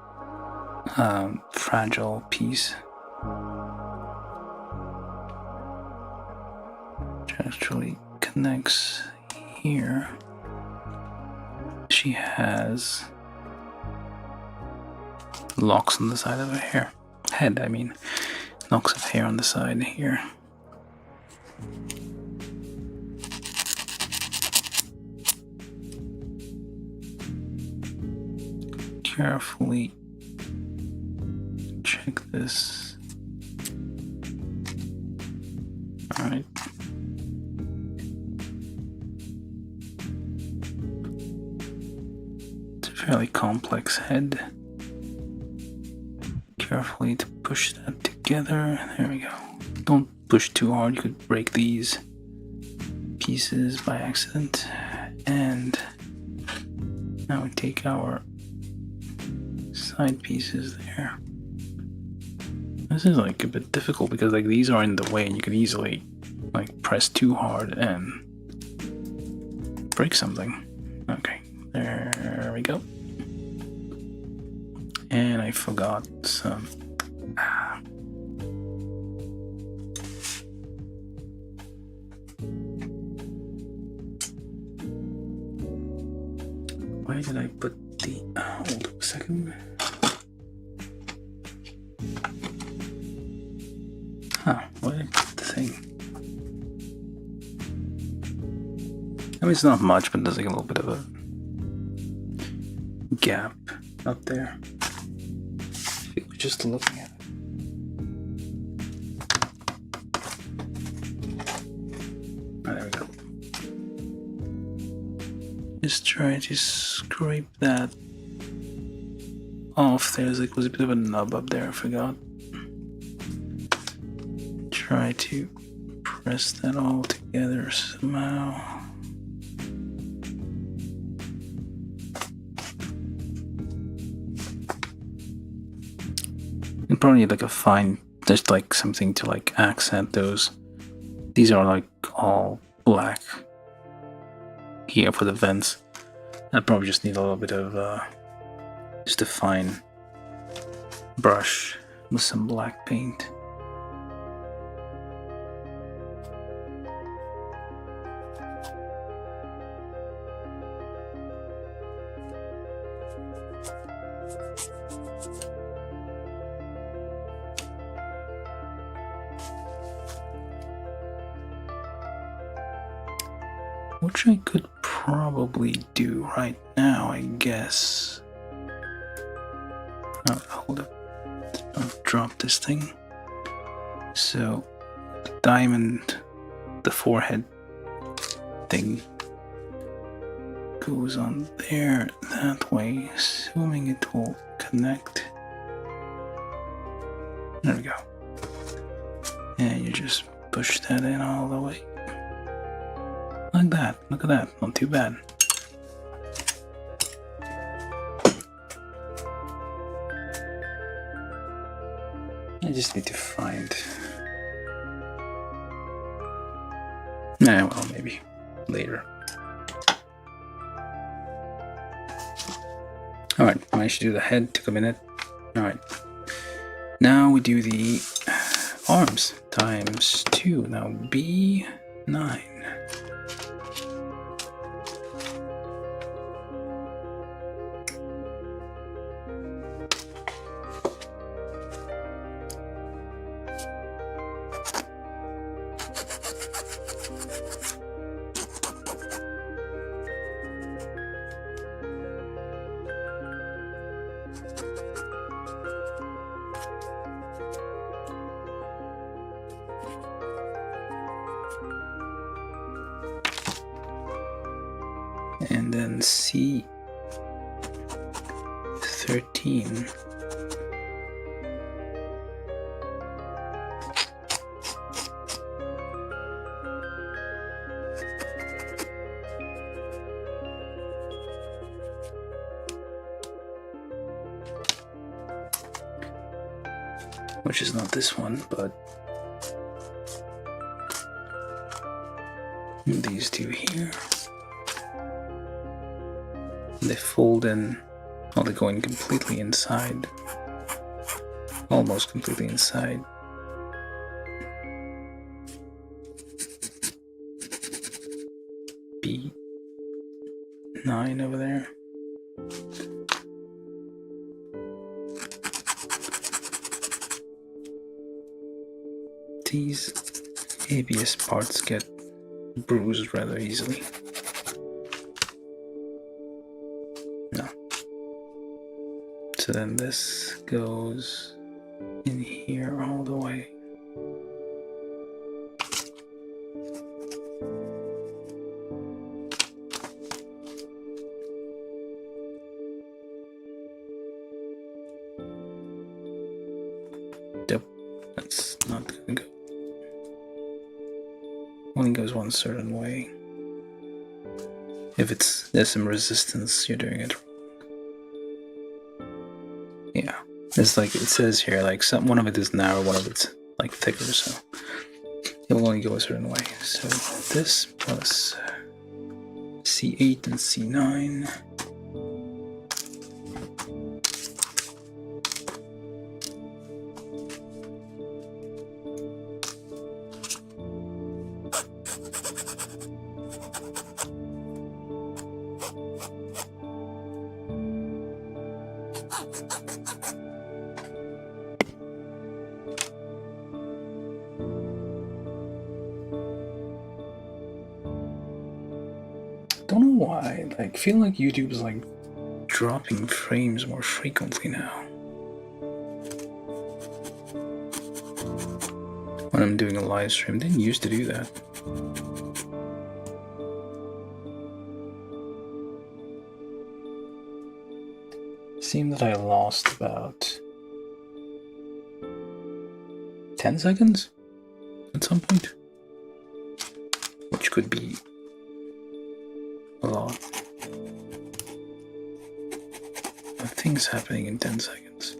fragile piece. Which actually connects here. She has locks on the side of her head, I mean. Locks of hair on the side here. Carefully check this. Alright. It's a fairly complex head. Carefully to push that together. There we go. Don't push too hard, you could break these pieces by accident. And now we take our side pieces there. This is like a bit difficult because like these are in the way and you can easily like press too hard and break something. Okay, there we go. And I forgot some. Why did I put the. Hold up a second. Huh, why did I put the thing? I mean, it's not much, but there's like a little bit of a gap up there. If you were just looking at it. Oh, there we go. Just try to scrape that off. There's like was a bit of a nub up there, I forgot. Try to press that all together somehow. You probably need like a fine, just like something to like accent those. These are like all black here for the vents. I probably just need a little bit of just a fine brush with some black paint. which I could probably do right now, I guess. Oh, hold up. I'll drop this thing. So, the diamond, the forehead thing goes on there that way, assuming it will connect. There we go. And you just push that in all the way. Like that. Look at that. Not too bad. I just need to find... Nah, well, maybe later. Alright, I should do the head. Took a minute. Alright. Now we do the arms times 2. Now B9. And then C13. Which is not this one, but these two here. They fold in, well, they go in completely inside, almost completely inside. B9 over there. These ABS parts get bruised rather easily. No. So then this goes in here all the way. Yep, that's not gonna go. Only goes one certain way. If there's some resistance, you're doing it wrong. Yeah, it's like it says here, like one of it is narrow, one of it's like thicker, so it will only go a certain way. So this plus C8 and C9. Don't know why, like, feel like YouTube is like dropping frames more frequently now. When I'm doing a live stream, they didn't used to do that. It seemed that I lost about 10 seconds at some point, which could be a lot of things happening in 10 seconds.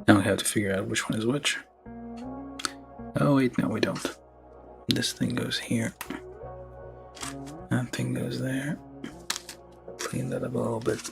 Now we have to figure out which one is which. Oh wait, no we don't. This thing goes here. That thing goes there. Clean that up a little bit.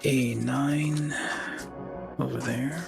A9 over there.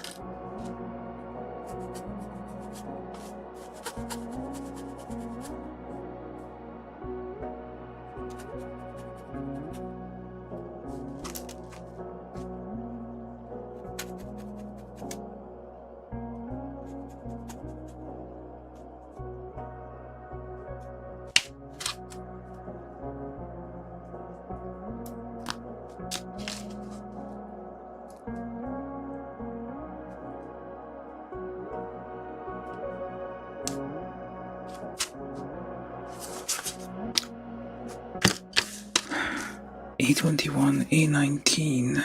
A21, A19.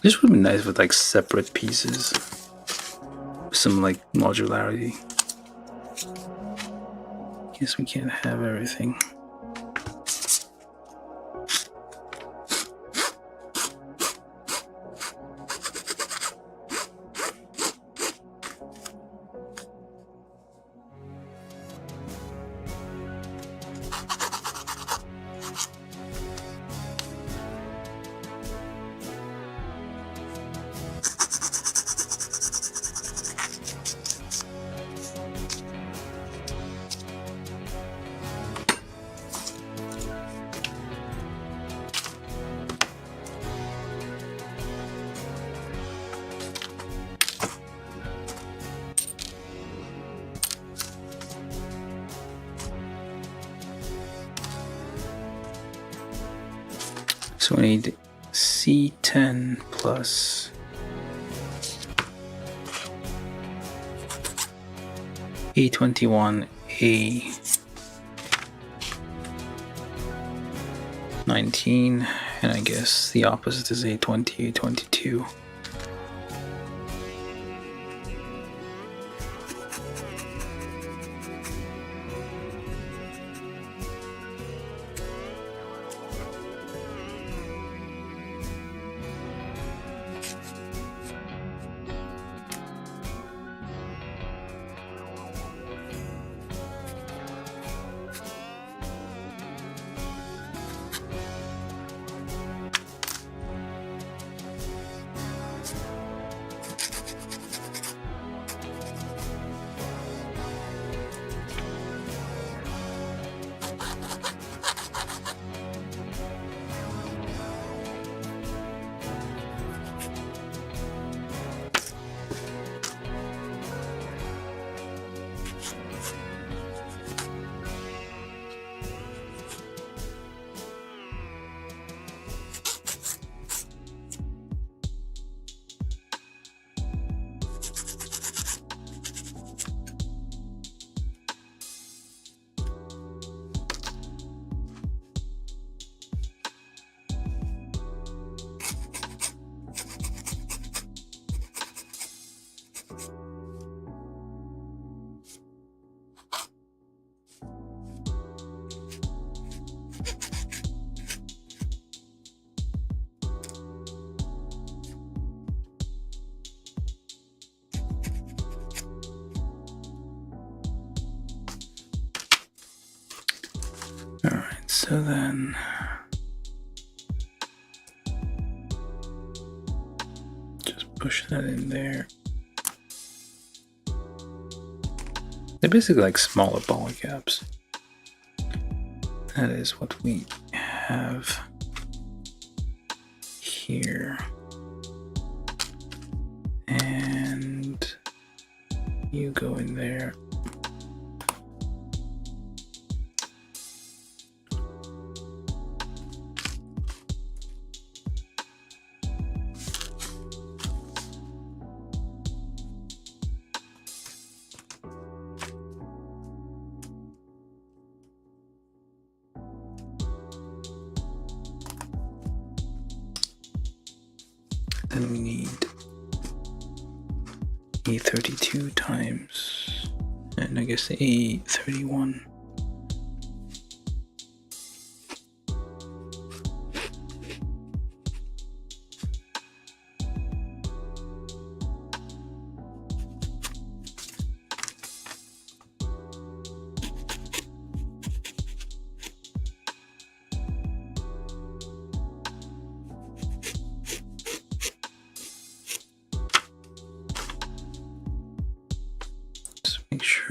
This would be nice with like separate pieces. Some like modularity. Guess we can't have everything. So we need C10 plus A21, A19, and I guess the opposite is A20, A22. Alright, so then just push that in there. They're basically like smaller poly caps. That is what we have here. And you go in there. Then we need A32 times, and I guess A31.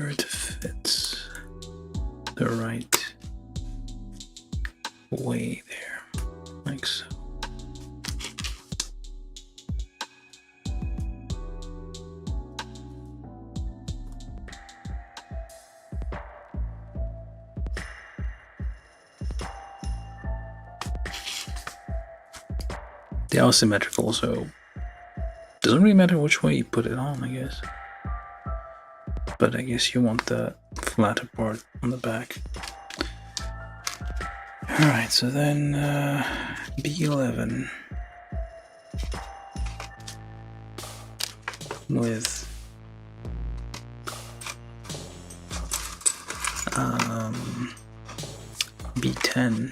sure it fits the right way there, like so. They are symmetrical, so doesn't really matter which way you put it on, I guess. But I guess you want the flatter part on the back. Alright, so then B11 with B10.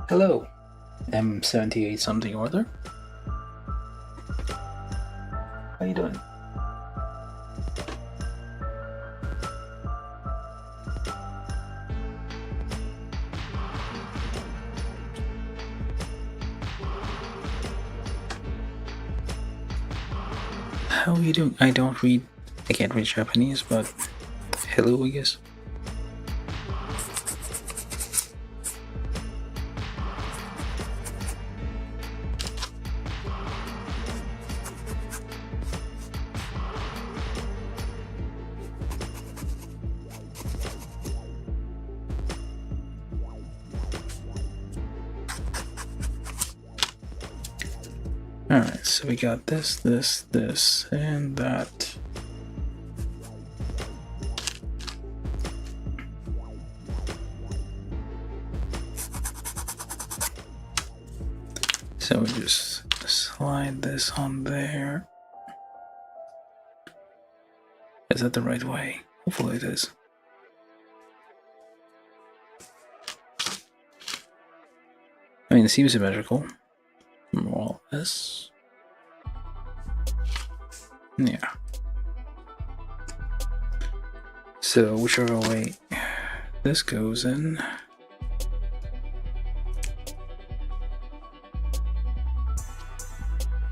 Hello, M78 something or other. How you doing? How are you doing? I can't read Japanese, but hello, I guess. Alright, so we got this, and that. So we just slide this on there. Is that the right way? Hopefully it is. I mean, it seems symmetrical. More or less. Yeah. So whichever way this goes in.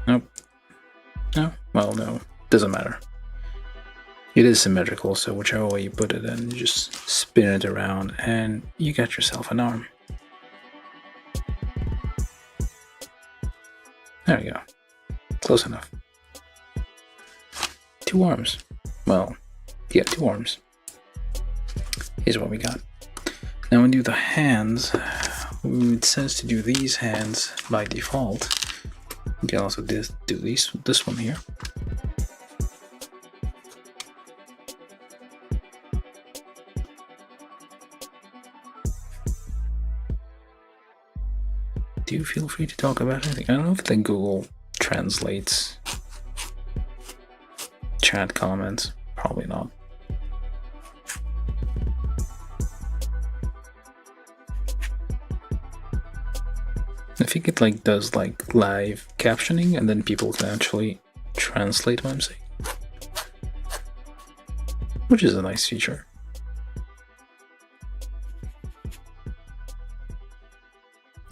Nope. No? Well, no. Doesn't matter. It is symmetrical, so whichever way you put it in, you just spin it around and you got yourself an arm. There we go. Close enough. 2 arms. Well, yeah, 2 arms. Here's what we got. Now when we do the hands, it says to do these hands by default. You can also do this one here. Do feel free to talk about anything. I don't know if the Google translates chat comments. Probably not. I think it like does like live captioning, and then people can actually translate what I'm saying, which is a nice feature.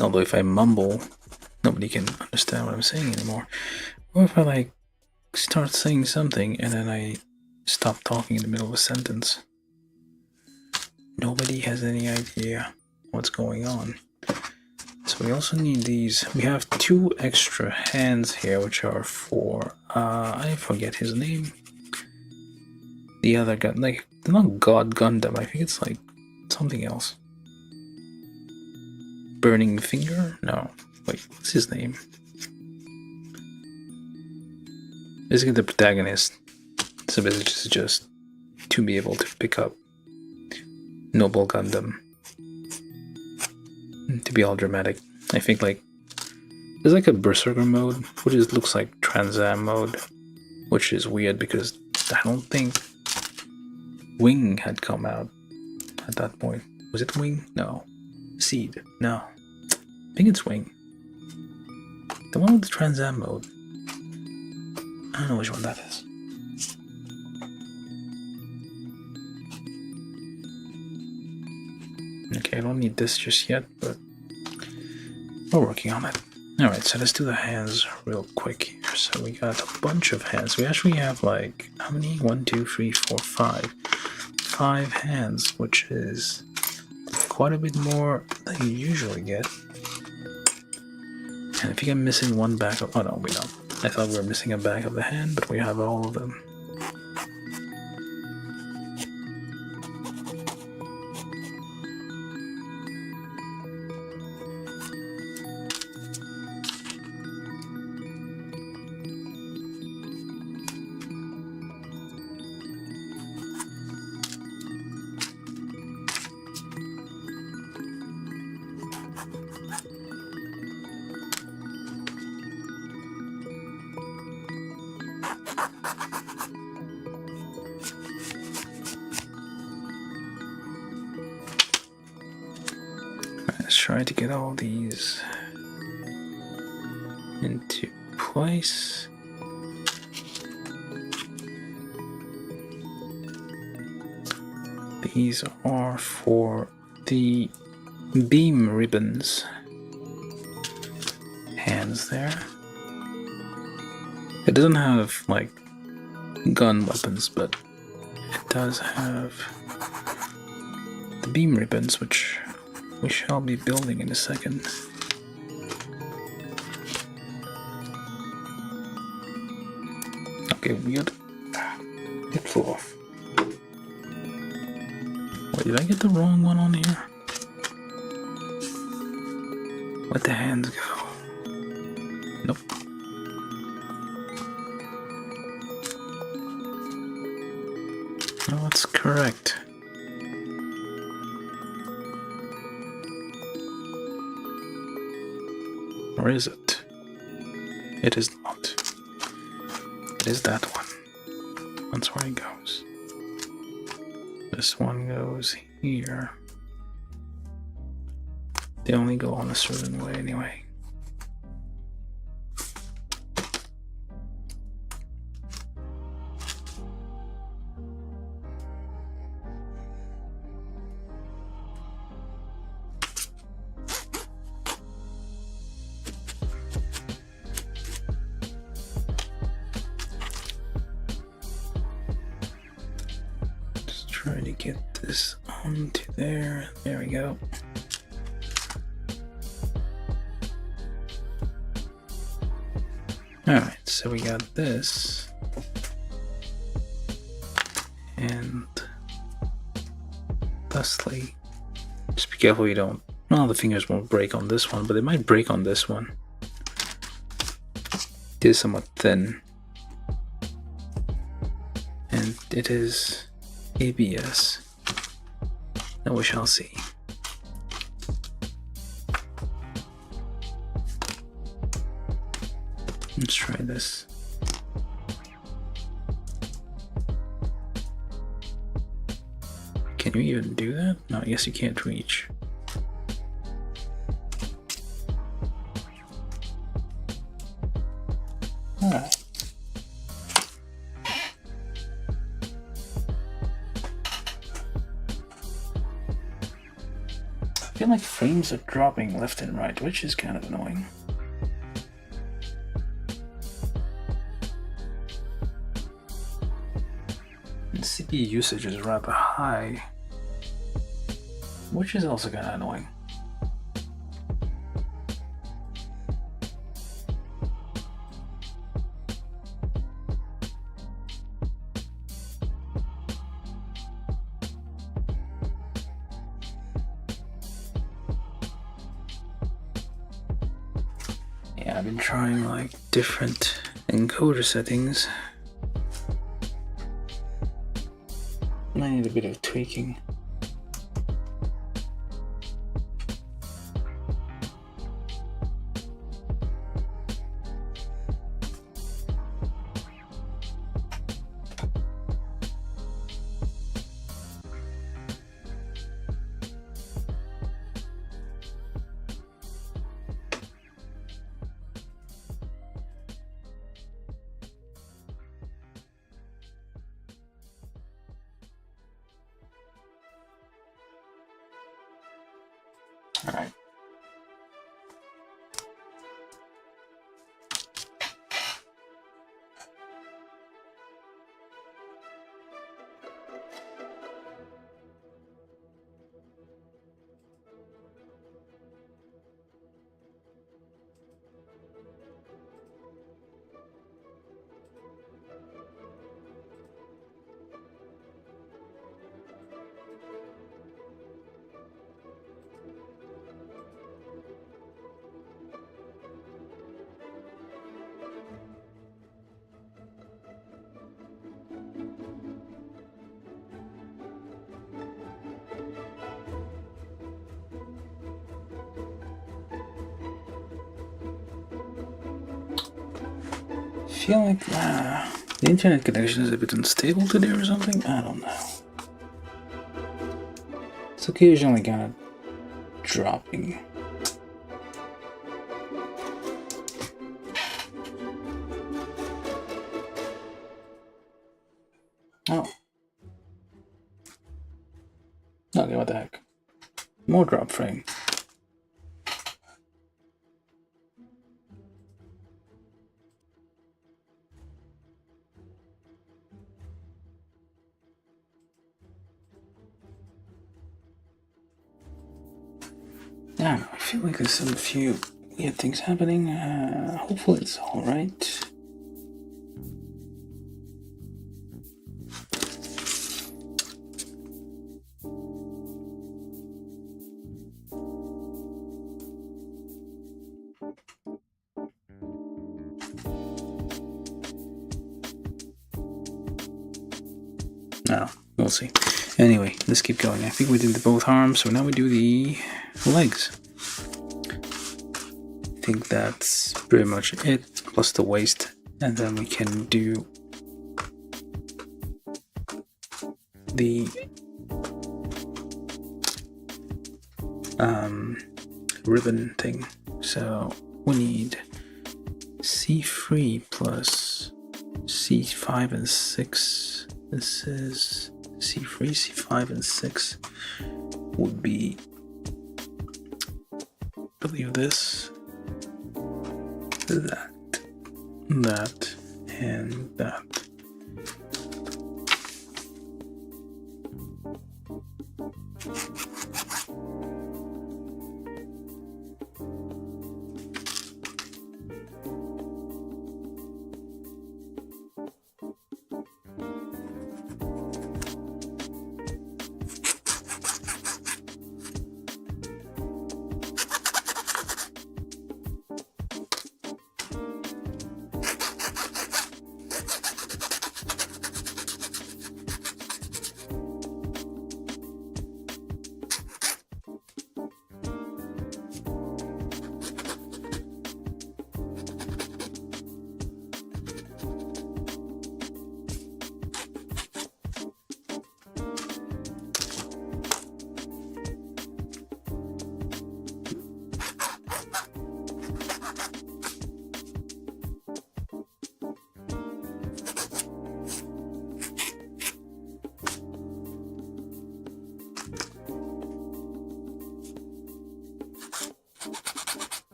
Although if I mumble, nobody can understand what I'm saying anymore. Or if I like start saying something and then I stop talking in the middle of a sentence, nobody has any idea what's going on. So we also need these. We have 2 extra hands here, which are for I forget his name. The other guy, like not God Gundam. I think it's like something else. Burning Finger? No. Wait, what's his name? Basically the protagonist. So basically it's just to be able to pick up Nobell Gundam. To be all dramatic. I think like there's like a Berserker mode, which is, looks like Trans Am mode, which is weird because I don't think Wing had come out at that point. Was it Wing? No. Seed? No. I think it's Wing. The one with the Trans Am mode. I don't know which one that is. Okay, I don't need this just yet, but we're working on it. Alright, so let's do the hands real quick here. So we got a bunch of hands. We actually have like, how many? 1, 2, 3, 4, 5. 5 hands, which is quite a bit more than you usually get. And if you get missing one back of... Oh no, we don't. I thought we were missing a back of the hand, but we have all of them. Let's try to get all these into place. These are for the beam ribbons. Hands there. It doesn't have like gun weapons, but it does have the beam ribbons, which we shall be building in a second. Okay, weird. It flew off. Wait, did I get the wrong one on here? Where'd the hands go? Nope. No, that's correct. Or is it? It is not. It is that one. That's where it goes. This one goes here. They only go on a certain way anyway. Try to get this onto there. There we go. Alright, so we got this. And thusly, just be careful you don't... Well, the fingers won't break on this one, but they might break on this one. It is somewhat thin. And it is ABS. Now we shall see. Let's try this. Can you even do that? No, I guess you can't reach. Alright. I feel like frames are dropping left and right, which is kind of annoying. And CPU usage is rather high, which is also kind of annoying. Yeah, I've been trying like different encoder settings. I need a bit of tweaking. Alright. I feel like the internet connection is a bit unstable today or something. I don't know. It's occasionally kind of dropping. Oh. Okay, what the heck? More drop frame. I don't know, I feel like there's some few weird things happening. Hopefully it's alright. No, we'll see. Anyway, let's keep going. I think we did both arms, so now we do the legs. I think that's pretty much it, plus the waist, and then we can do the ribbon thing. So we need C3 plus C5 and 6. This is C3, C5, and 6 would be, I believe, this, that, and that.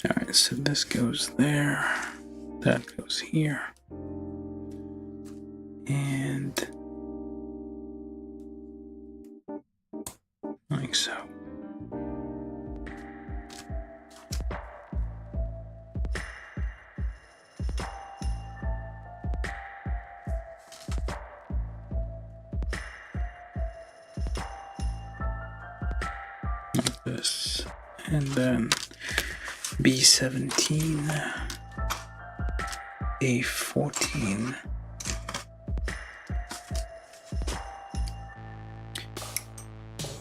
Alright, so this goes there, that goes here, and like so. Like this, and then B17, A14,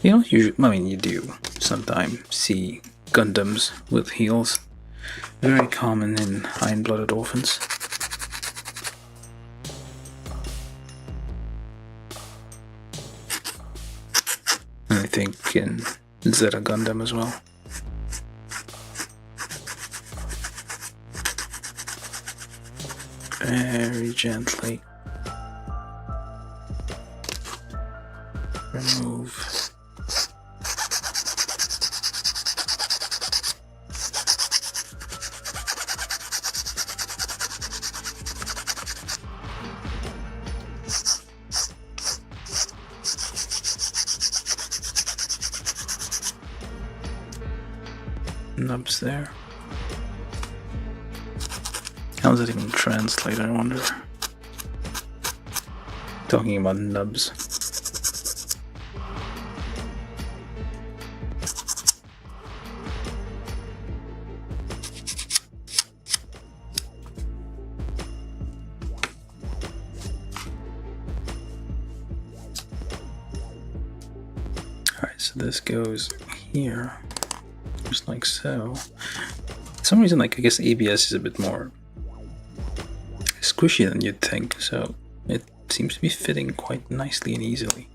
you know, you do sometimes see Gundams with heels. Very common in Iron-Blooded Orphans. And I think in Zeta Gundam as well. Very gently remove. Nubs there. How does it even translate, I wonder? Talking about nubs. Alright, so this goes here, just like so. For some reason, like, I guess ABS is a bit more squishy than you'd think, so it seems to be fitting quite nicely and easily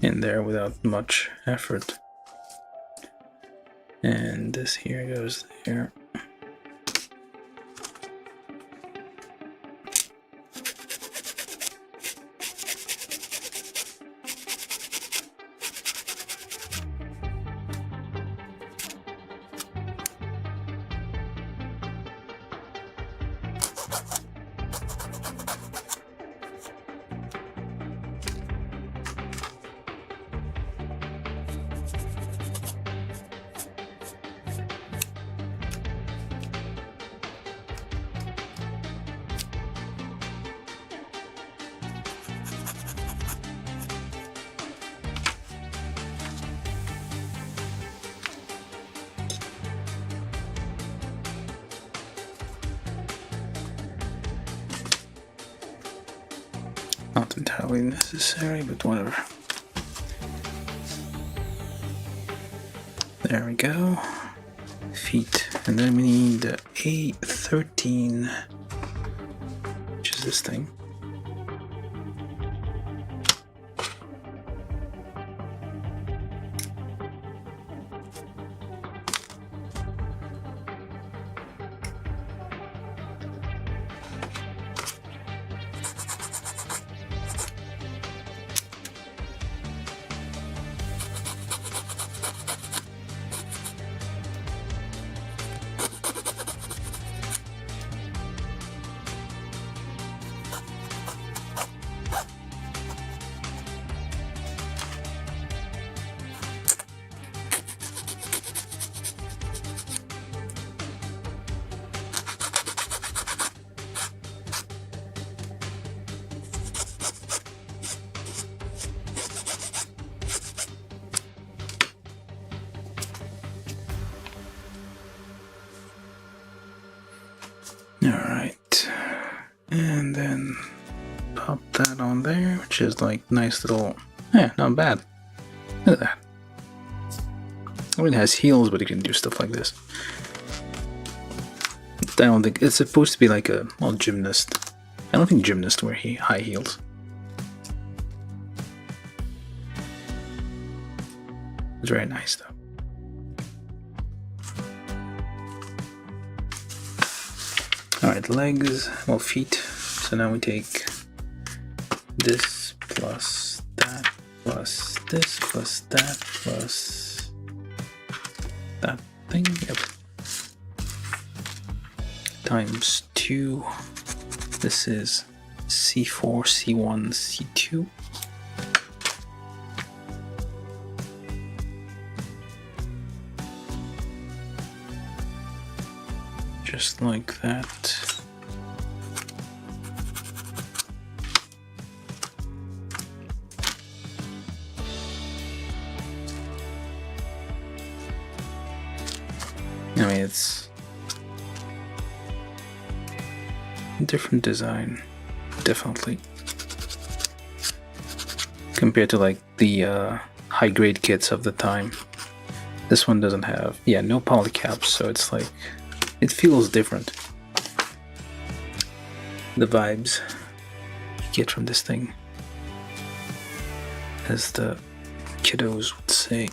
in there without much effort. And this here goes there. Not entirely necessary, but whatever. There we go. Feet. And then we need the A13, which is this thing. Alright, and then pop that on there, which is like nice little, not bad. Look at that. I mean, it has heels, but you can do stuff like this. I don't think it's supposed to be like a, well, gymnast. I don't think gymnasts wear high heels. It's very nice though. Alright, legs, well, feet. So now we take this plus that plus this plus that plus that thing, yep. Times 2. This is C4, C1, C2. Just like that. I mean, it's a different design, definitely, compared to like the high-grade kits of the time. This one doesn't have, no polycaps, so it's like, it feels different. The vibes you get from this thing as the kiddos would say.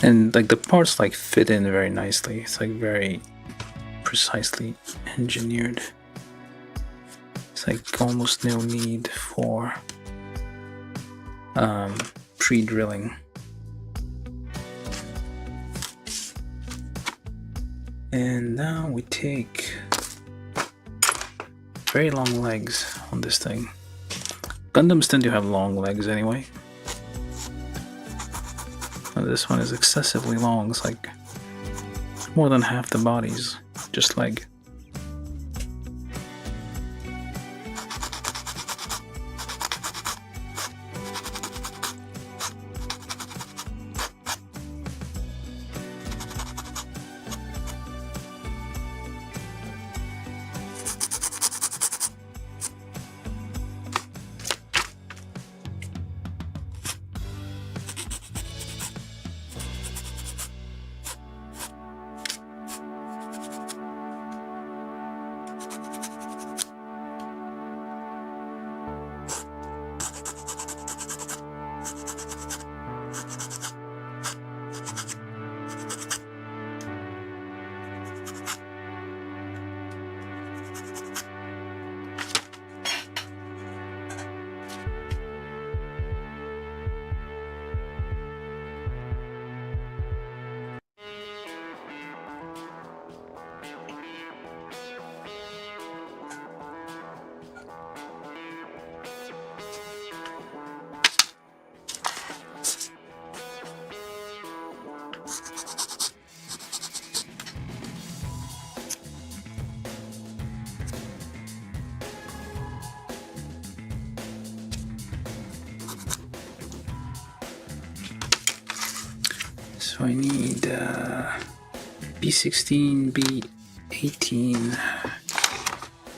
And like the parts like fit in very nicely. It's like very precisely engineered. It's like almost no need for pre-drilling. And now we take very long legs on this thing. Gundams tend to have long legs anyway. And this one is excessively long. It's like more than half the body's just leg. So I need B16, B18,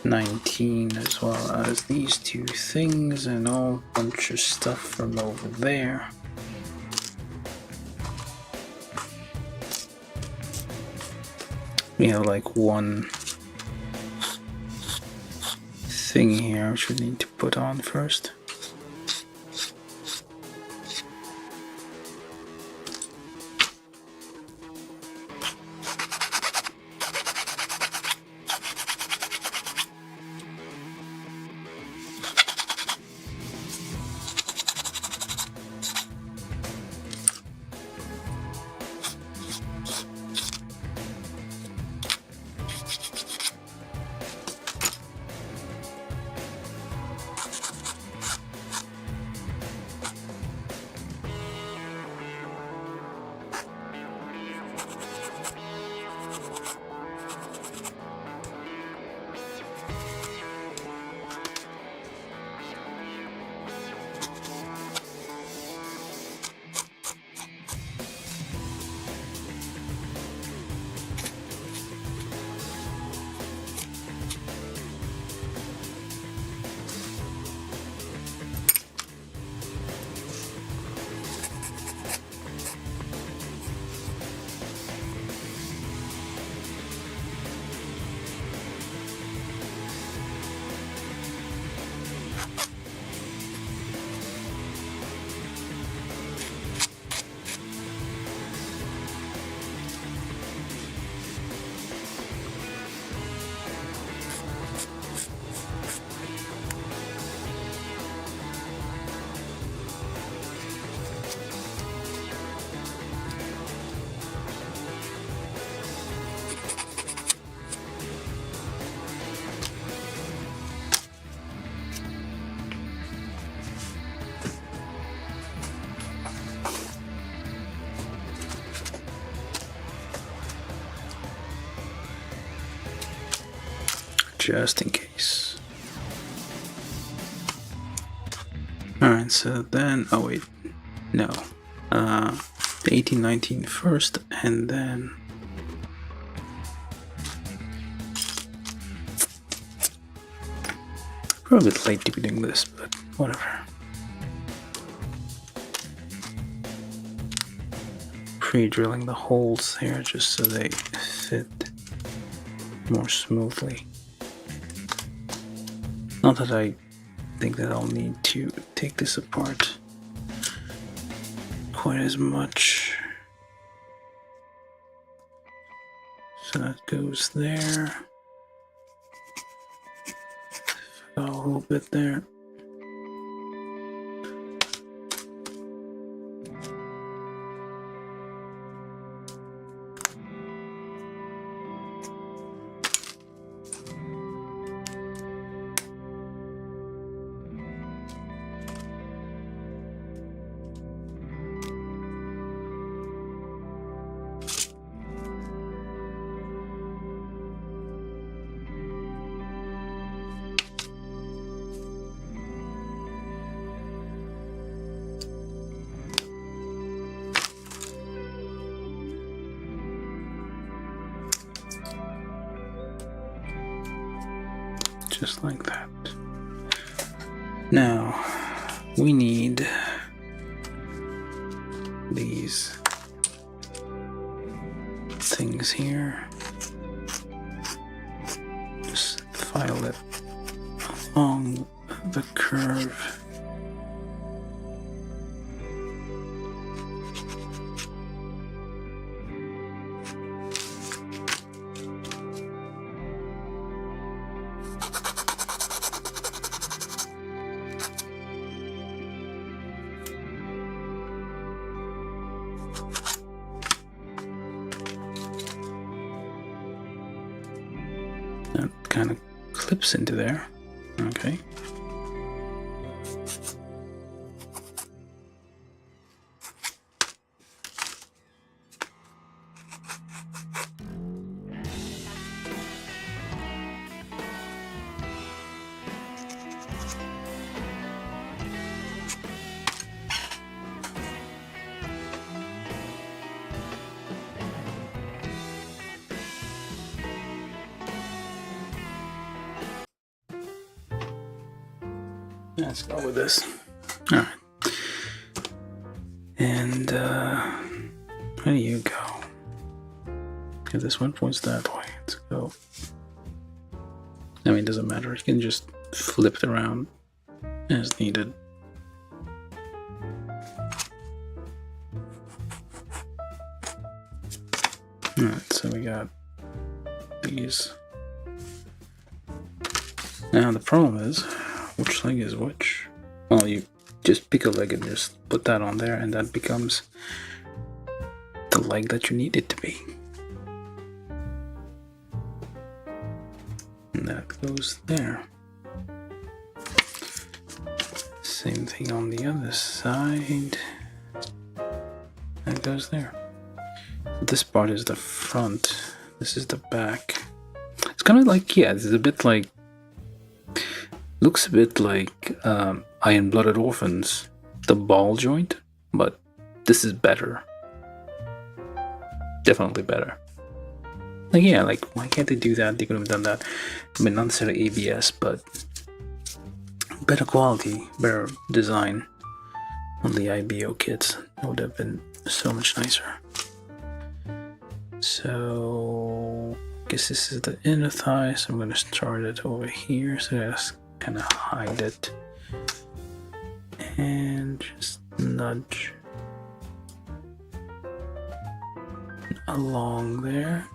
19, as well as these two things and a whole bunch of stuff from over there. We have like one thing here which we need to put on first. Just in case. Alright, so then, oh wait, no. The 1819 first, and then we're a bit late to be doing this, but whatever. pre-drilling the holes here just so they fit more smoothly. Not that I think that I'll need to take this apart quite as much. So that goes there. Got a little bit there. Just like that. Now we need these things here. Just file it along the curve. That kind of clips into there. Okay. Let's go with this. Alright. And where do you go? Okay, this one points that way. Let's go. I mean, it doesn't matter. You can just flip it around as needed. Alright, so we got these. Now the problem is, which leg is which? Well, you just pick a leg and just put that on there, and that becomes the leg that you need it to be. And that goes there. Same thing on the other side. That goes there. This part is the front. This is the back. It's kind of like, yeah, this is a bit like, looks a bit like Iron-Blooded Orphans, the ball joint, but this is better. Definitely better. Like, yeah, like, why can't they do that? They could have done that. I mean, not necessarily ABS, but better quality, better design on the IBO kits. It would have been so much nicer. So, I guess this is the inner thigh, so I'm going to start it over here, so that's kind of hide it and just nudge along there.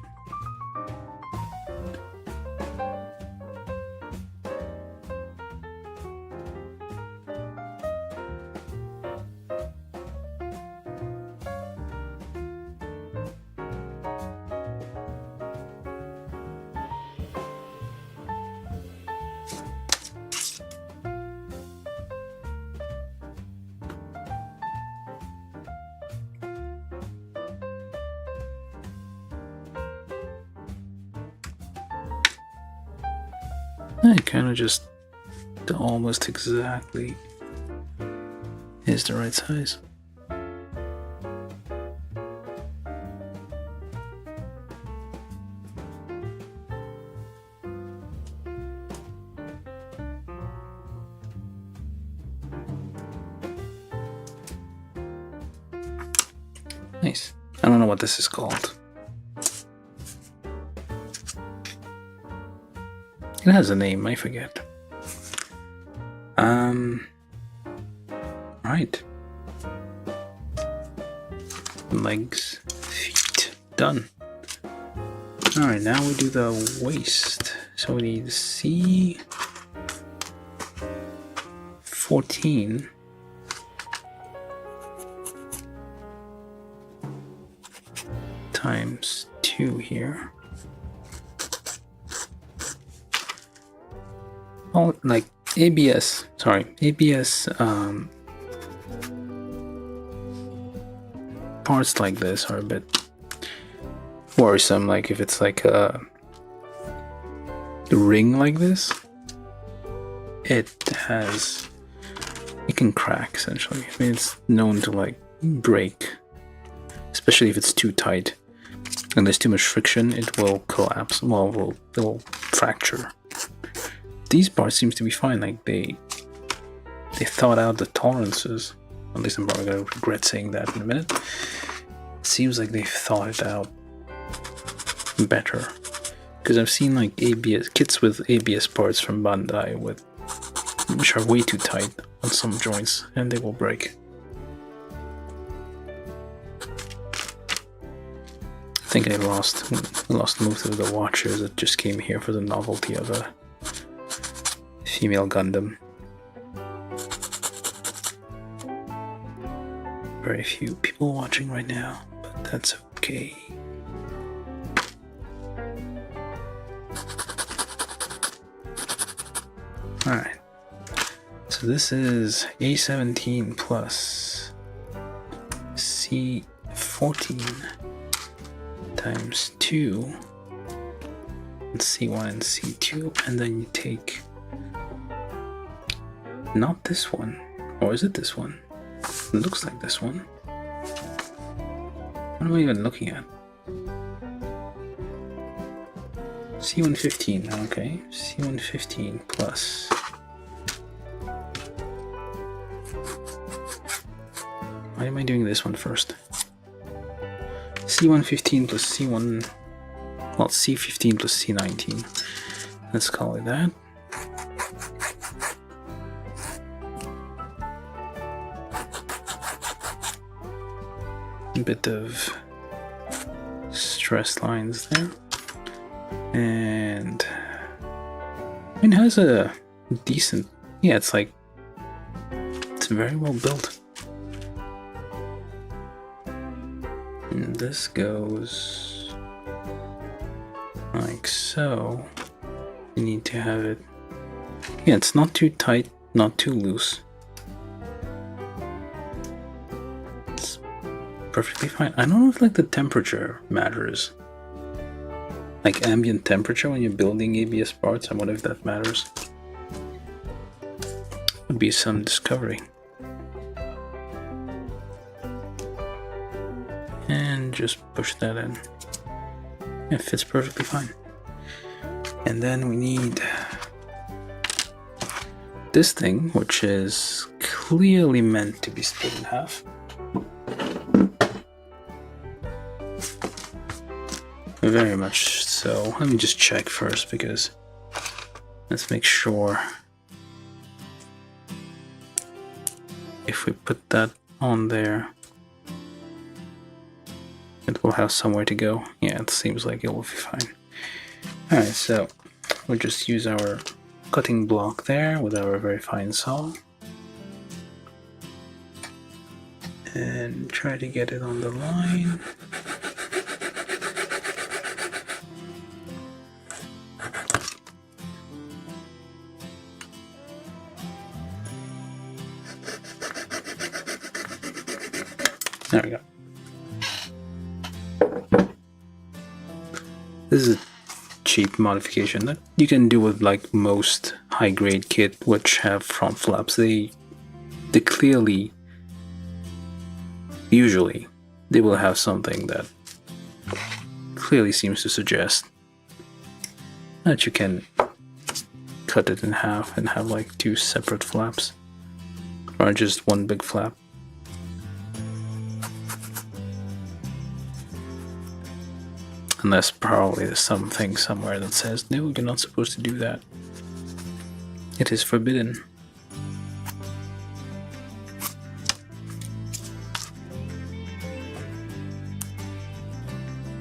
I kind of just almost exactly is the right size. Nice. I don't know what this is called. It has a name, I forget. Right. Legs, feet, done. Alright, now we do the waist. So we need C14 times 2 here. Oh, like ABS parts like this are a bit worrisome. Like if it's like a ring like this, it can crack essentially. I mean, it's known to like break, especially if it's too tight and there's too much friction. It will collapse. Well, it will fracture. These parts seems to be fine. Like they thought out the tolerances. At least I'm probably gonna regret saying that in a minute. It seems like they've thought it out better, because I've seen like ABS kits with ABS parts from Bandai which are way too tight on some joints and they will break. I think I lost most of the watchers that just came here for the novelty of a female Gundam. Very few people watching right now, but that's okay. Alright, so this is A17 plus C14 times 2 and C1 and C2, and then you take not this one, or is it this one? It looks like this one. What am I even looking at? C115, okay. C115 plus. Why am I doing this one first? C115 plus C1. Well, C15 plus C19. Let's call it that. A bit of stress lines there. And I mean, it has a decent, yeah, it's very well built. And this goes like so. You need to have it, yeah, it's not too tight, not too loose. It's perfectly fine. I don't know if like the temperature matters. Like ambient temperature when you're building ABS parts, I wonder if that matters. Would be some discovery. And just push that in. It fits perfectly fine. And then we need this thing, which is clearly meant to be split in half. Very much so. Let me just check first, because let's make sure if we put that on there, it will have somewhere to go. Yeah, it seems like it will be fine. Alright, so we'll just use our cutting block there with our very fine saw and try to get it on the line. There we go. This is a cheap modification that you can do with like most high-grade kit which have front flaps. They clearly, usually, they will have something that clearly seems to suggest that you can cut it in half and have like two separate flaps, or just one big flap. Unless probably there's something somewhere that says, no, you're not supposed to do that. It is forbidden.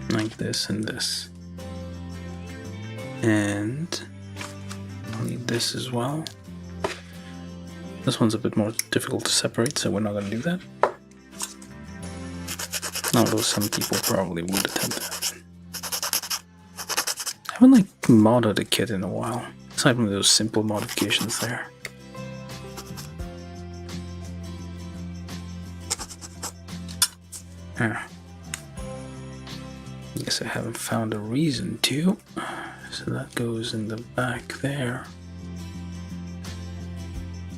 Like this and this. And I'll need this as well. This one's a bit more difficult to separate, so we're not going to do that. Although some people probably would attempt that. I haven't like modded a kit in a while, aside from those simple modifications there. I guess I haven't found a reason to, so that goes in the back there.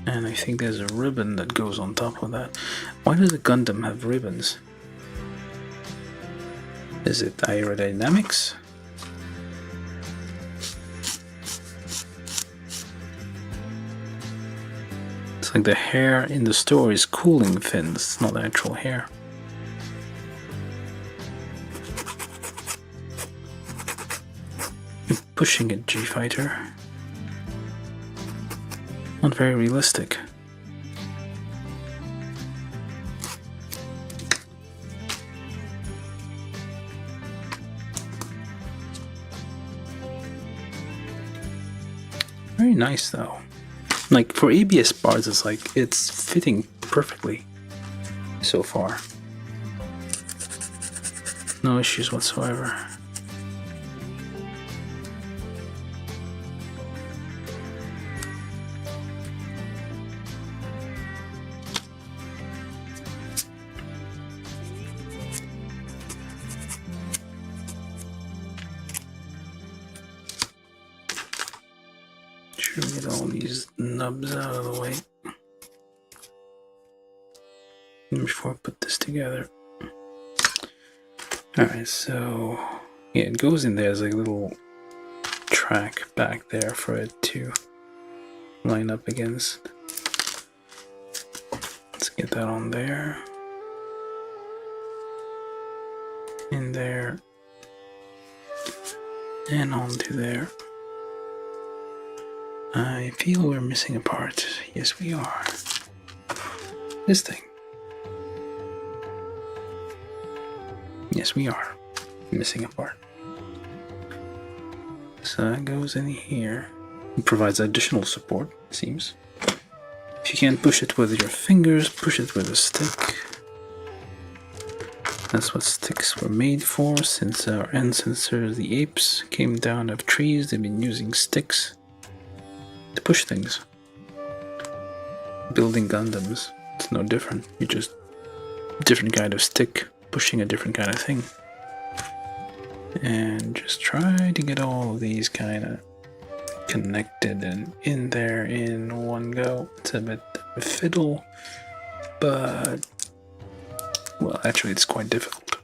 And I think there's a ribbon that goes on top of that. Why does a Gundam have ribbons? Is it aerodynamics? It's like the hair in the store is cooling fins, it's not actual hair. I'm pushing a G-Fighter. Not very realistic. Very nice though. Like for ABS parts, it's like it's fitting perfectly so far. No issues whatsoever. Get all these nubs out of the way before I put this together. Alright, so yeah, it goes in there as a little track back there for it to line up against. Let's get that on there. In there. And onto there. I feel we're missing a part. Yes, we are. This thing. Yes, we are missing a part. So that goes in here. It provides additional support, it seems. If you can't push it with your fingers, push it with a stick. That's what sticks were made for. Since our ancestors, the apes, came down of trees, they've been using sticks to push things. Building Gundams, it's no different. You just different kind of stick pushing a different kind of thing. And just try to get all of these kind of connected and in there in one go. It's a bit of a fiddle, but well, actually it's quite difficult.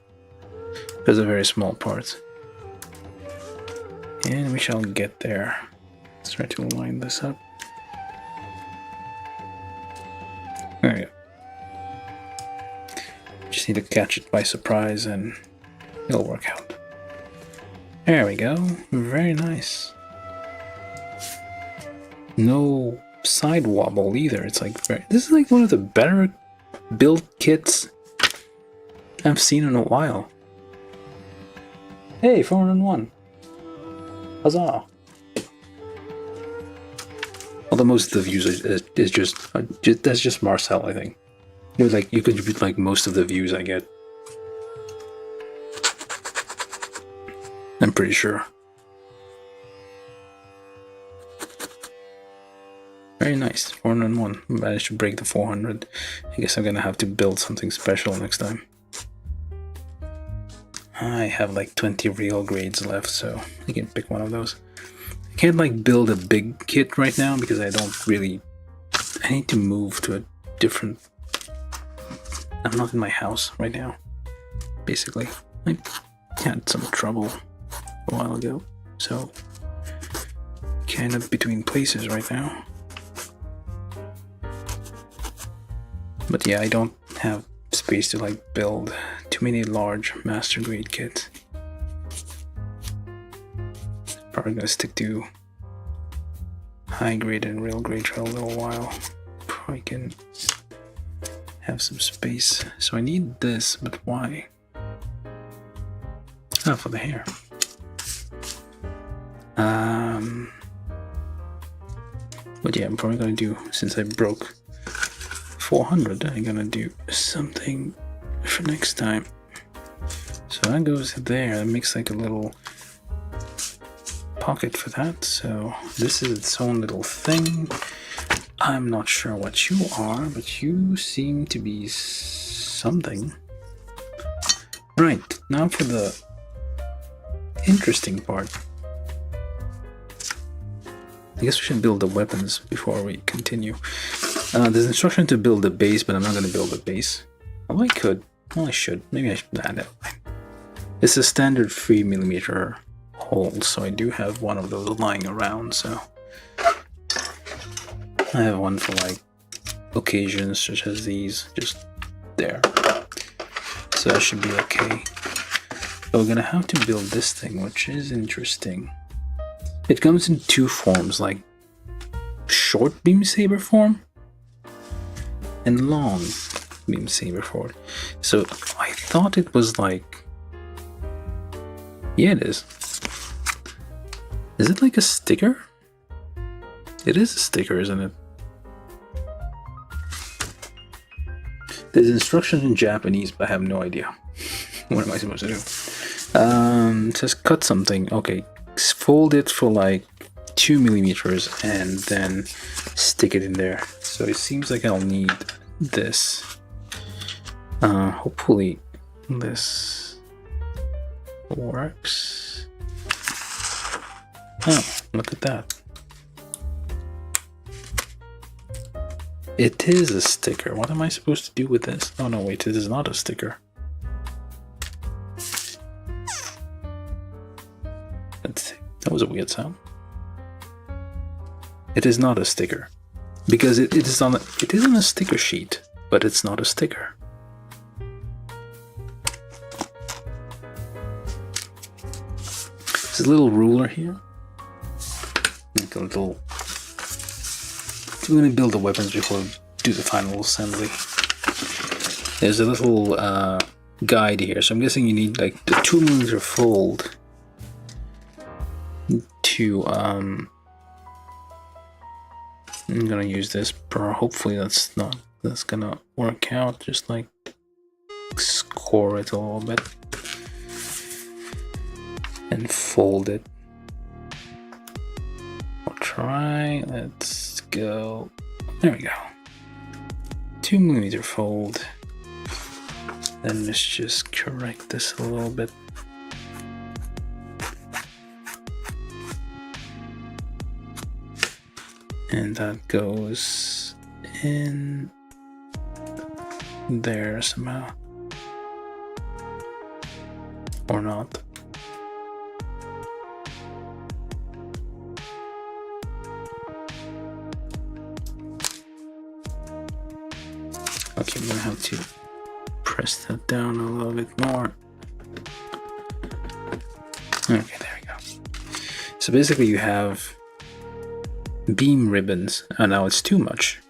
There's a very small part. And we shall get there. Let's try to line this up. There we go. Just need to catch it by surprise and it'll work out. There we go. Very nice. No side wobble either. It's like this is like one of the better build kits I've seen in a while. Hey, 401. Huzzah. Although most of the views is just that's just Marcel, I think. You know, like you contribute like most of the views I get. I'm pretty sure. Very nice. 401. Managed to break the 400. I guess I'm gonna have to build something special next time. I have like 20 real grades left, so I can pick one of those. I can't like build a big kit right now because I don't really... I need to move to a different... I'm not in my house right now, basically. I had some trouble a while ago, so kind of between places right now. But yeah, I don't have space to like build too many large master grade kits. probably gonna stick to high grade and real grade for a little while. Probably can have some space. So I need this, but why? Oh, for the hair. But yeah, I'm probably gonna do, since I broke 400, I'm gonna do something for next time. So that goes there. That makes like a little pocket for that. So this is its own little thing. I'm not sure what you are, but you seem to be something. Right, now for the interesting part. I guess we should build the weapons before we continue. There's instruction to build a base, but I'm not going to build a base. Oh, I could. Well, I should. Maybe I should. Nah, never mind. It's a standard 3mm hole, so I do have one of those lying around, so... I have one for, like, occasions such as these, just there. So that should be okay. But we're gonna have to build this thing, which is interesting. It comes in two forms, like short beam saber form and long beam saber form. So I thought it was like, yeah, it is. Is it like a sticker? It is a sticker, isn't it? There's instructions in Japanese, but I have no idea. What am I supposed to do? It says cut something. Okay, fold it for like 2mm and then stick it in there. So it seems like I'll need this. Hopefully this works. Oh, look at that. It is a sticker. What am I supposed to do with this? Oh no, wait, it is not a sticker. That was a weird sound. It is not a sticker. Because it is on a sticker sheet, but it's not a sticker. There's a little ruler here. Like a little... We're going to build the weapons before we do the final assembly. There's a little guide here, so I'm guessing you need like the 2mm fold to I'm gonna use this hopefully that's gonna work out. Just like score it a little bit and fold it. I'll try. Let's go. There we go. 2mm fold. Then let's just correct this a little bit. And that goes in there somehow. Or not. Okay, I'm gonna have to press that down a little bit more. Okay, there we go. So basically you have beam ribbons. Oh, now it's too much.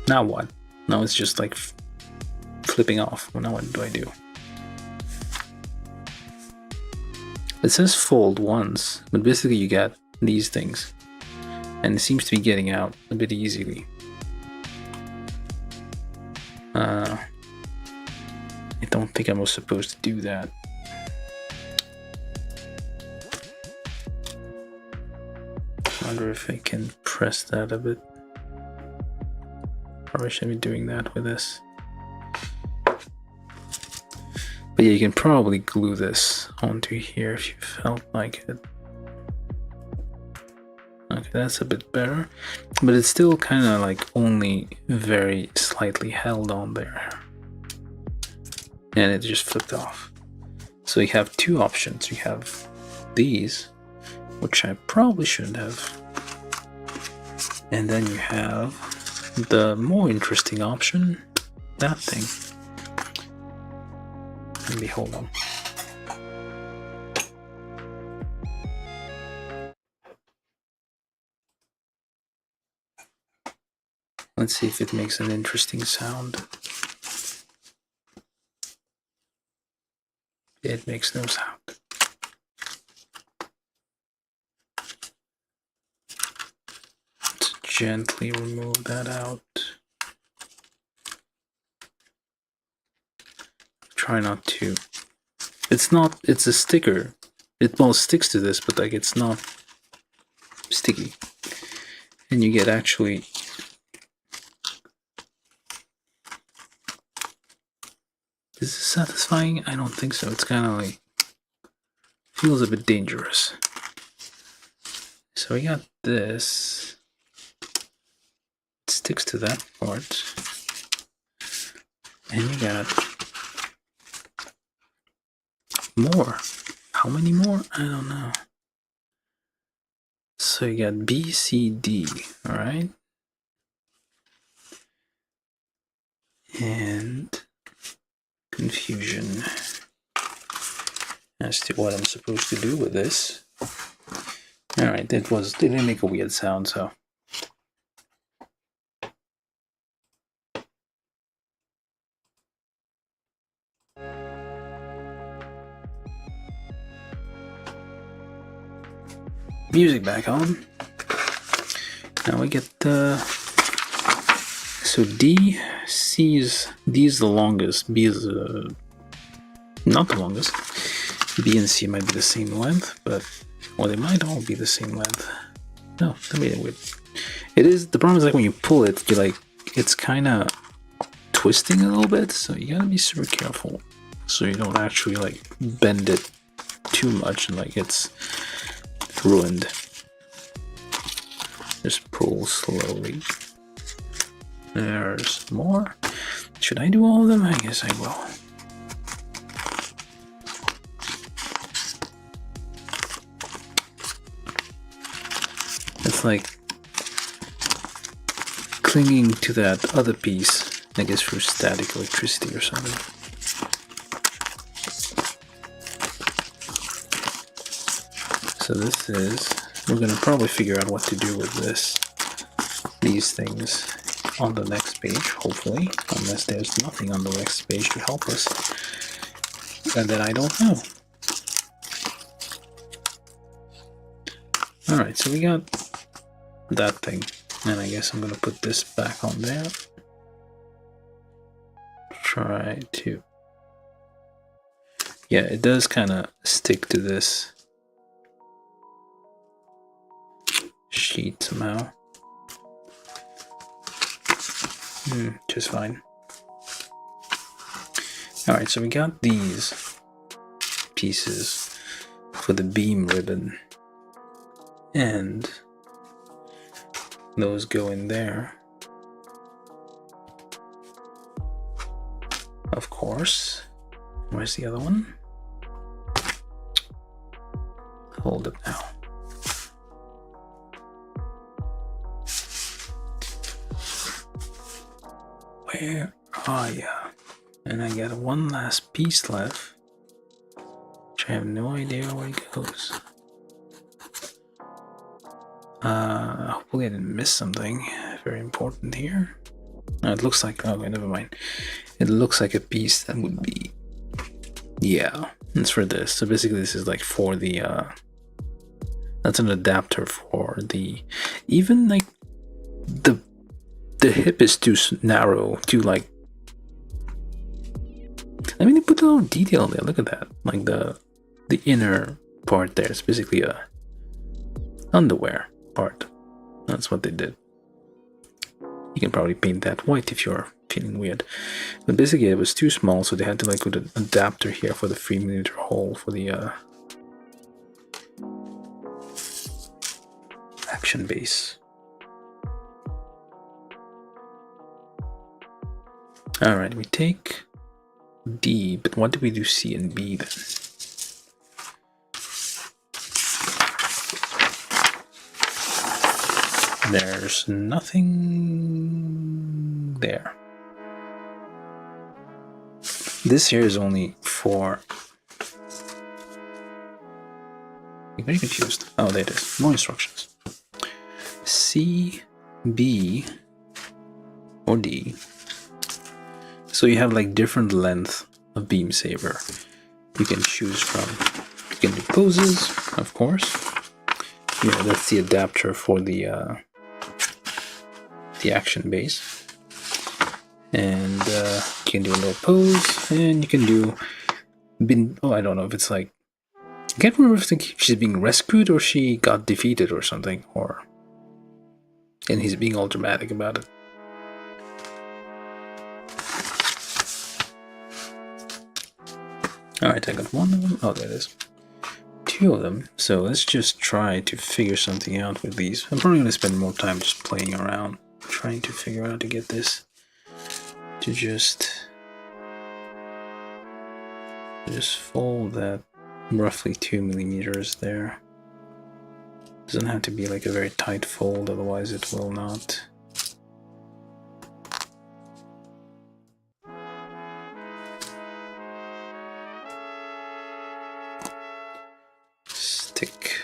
Now what? Now it's just like flipping off. Well, now what do I do? It says fold once, but basically you get these things. And it seems to be getting out a bit easily. I don't think I was supposed to do that. I wonder if I can press that a bit. Probably should be doing that with this. But yeah, you can probably glue this onto here if you felt like it. Okay, that's a bit better. But it's still kind of like only very slightly held on there. And it just flipped off. So you have two options. You have these, which I probably shouldn't have. And then you have the more interesting option, that thing. Let me hold on. Let's see if it makes an interesting sound. It makes no sound. Let's gently remove that out. Try not to. It's a sticker. It sticks to this, but like it's not sticky. And you get actually. Is this satisfying? I don't think so. It's kind of like. Feels a bit dangerous. So we got this. It sticks to that part. And you got more. How many more? I don't know. So you got B, C, D, alright? And confusion as to what I'm supposed to do with this. Alright, it didn't make a weird sound, so. Music back on. Now we get so D, C is the longest. B is not the longest. B and C might be the same length, but or they might all be the same length. No, that made it weird. It is. The problem is like when you pull it, you like it's kind of twisting a little bit, so you gotta be super careful so you don't actually like bend it too much and like it's ruined. Just pull slowly. There's more. Should I do all of them? I guess I will. It's like clinging to that other piece, I guess through static electricity or something. So this is, we're gonna probably figure out what to do with these things on the next page, hopefully, unless there's nothing on the next page to help us, and then I don't know. Alright, so we got that thing, and I guess I'm gonna put this back on there. Try to, yeah, it does kind of stick to this sheet somehow. Just fine. Alright, so we got these pieces for the beam ribbon, and those go in there, of course. Where's the other one? Hold it now. Where are ya? And I got one last piece left, which I have no idea where it goes. Hopefully I didn't miss something very important here. No, it looks like, okay, never mind. It looks like a piece that would be, yeah, it's for this. So basically this is like for the, that's an adapter for the, even like the hip is too narrow, too like, I mean, they put a little detail there, look at that. Like the inner part there is basically a underwear part. That's what they did. You can probably paint that white if you're feeling weird. But basically it was too small, so they had to like put an adapter here for the 3mm hole for the action base. Alright, we take D, but what do we do C and B then? There's nothing there. This here is only for... I'm very confused. Oh, there it is. More instructions. C, B, or D. So you have like different length of beam saber you can choose from. You can do poses, of course. Yeah, that's the adapter for the action base. And you can do a little pose, and you can do I don't know if it's like, I can't remember if she's being rescued or she got defeated or something, and he's being all dramatic about it. Alright, I got one of them. Oh, there it is. Two of them. So let's just try to figure something out with these. I'm probably going to spend more time just playing around, trying to figure out how to get this to just fold that roughly 2 millimeters there. Doesn't have to be like a very tight fold, otherwise it will not. Stick.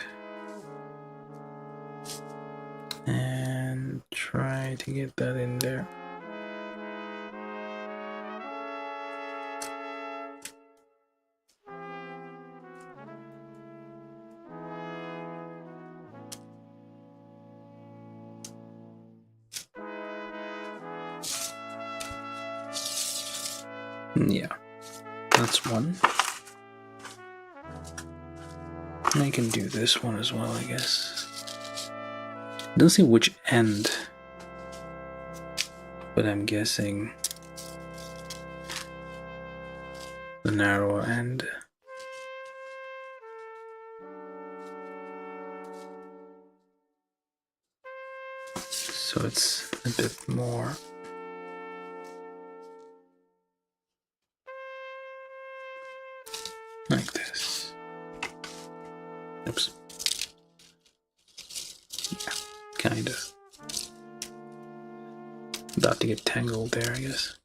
And try to get that in there. Yeah, that's one. And I can do this one as well, I guess. Don't see which end, but I'm guessing the narrower end. So it's a bit more. Like this. Oops. Yeah, kinda. About to get tangled there, I guess.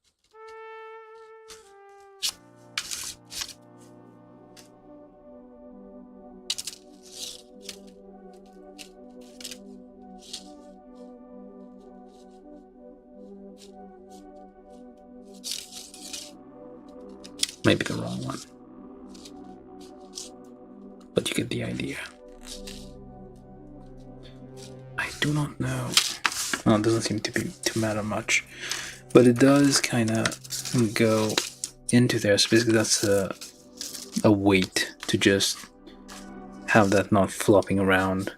Maybe the wrong one. But you get the idea. I do not know. Well, it doesn't seem to matter much, but it does kind of go into there. So basically, that's a weight to just have that not flopping around.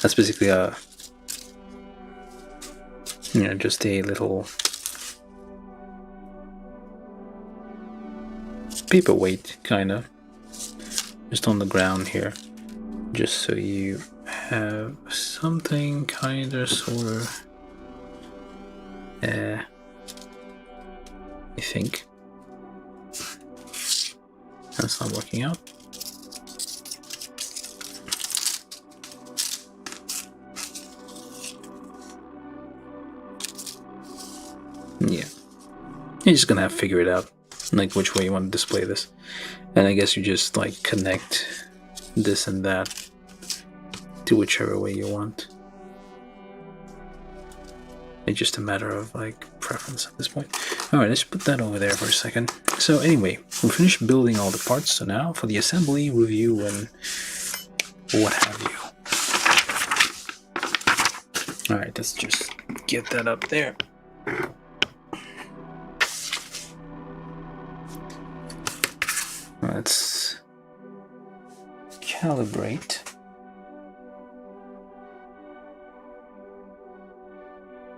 That's basically just a little paperweight, kind of, just on the ground here, just so you have something kind of sort of I think that's not working out. Yeah, you're just gonna have to figure it out, like which way you want to display this, and I guess you just like connect this and that to whichever way you want. It's just a matter of like preference at this point. Alright, let's put that over there for a second. So anyway, we finished building all the parts, so now for the assembly, review, and what have you. Alright, let's just get that up there. Let's calibrate.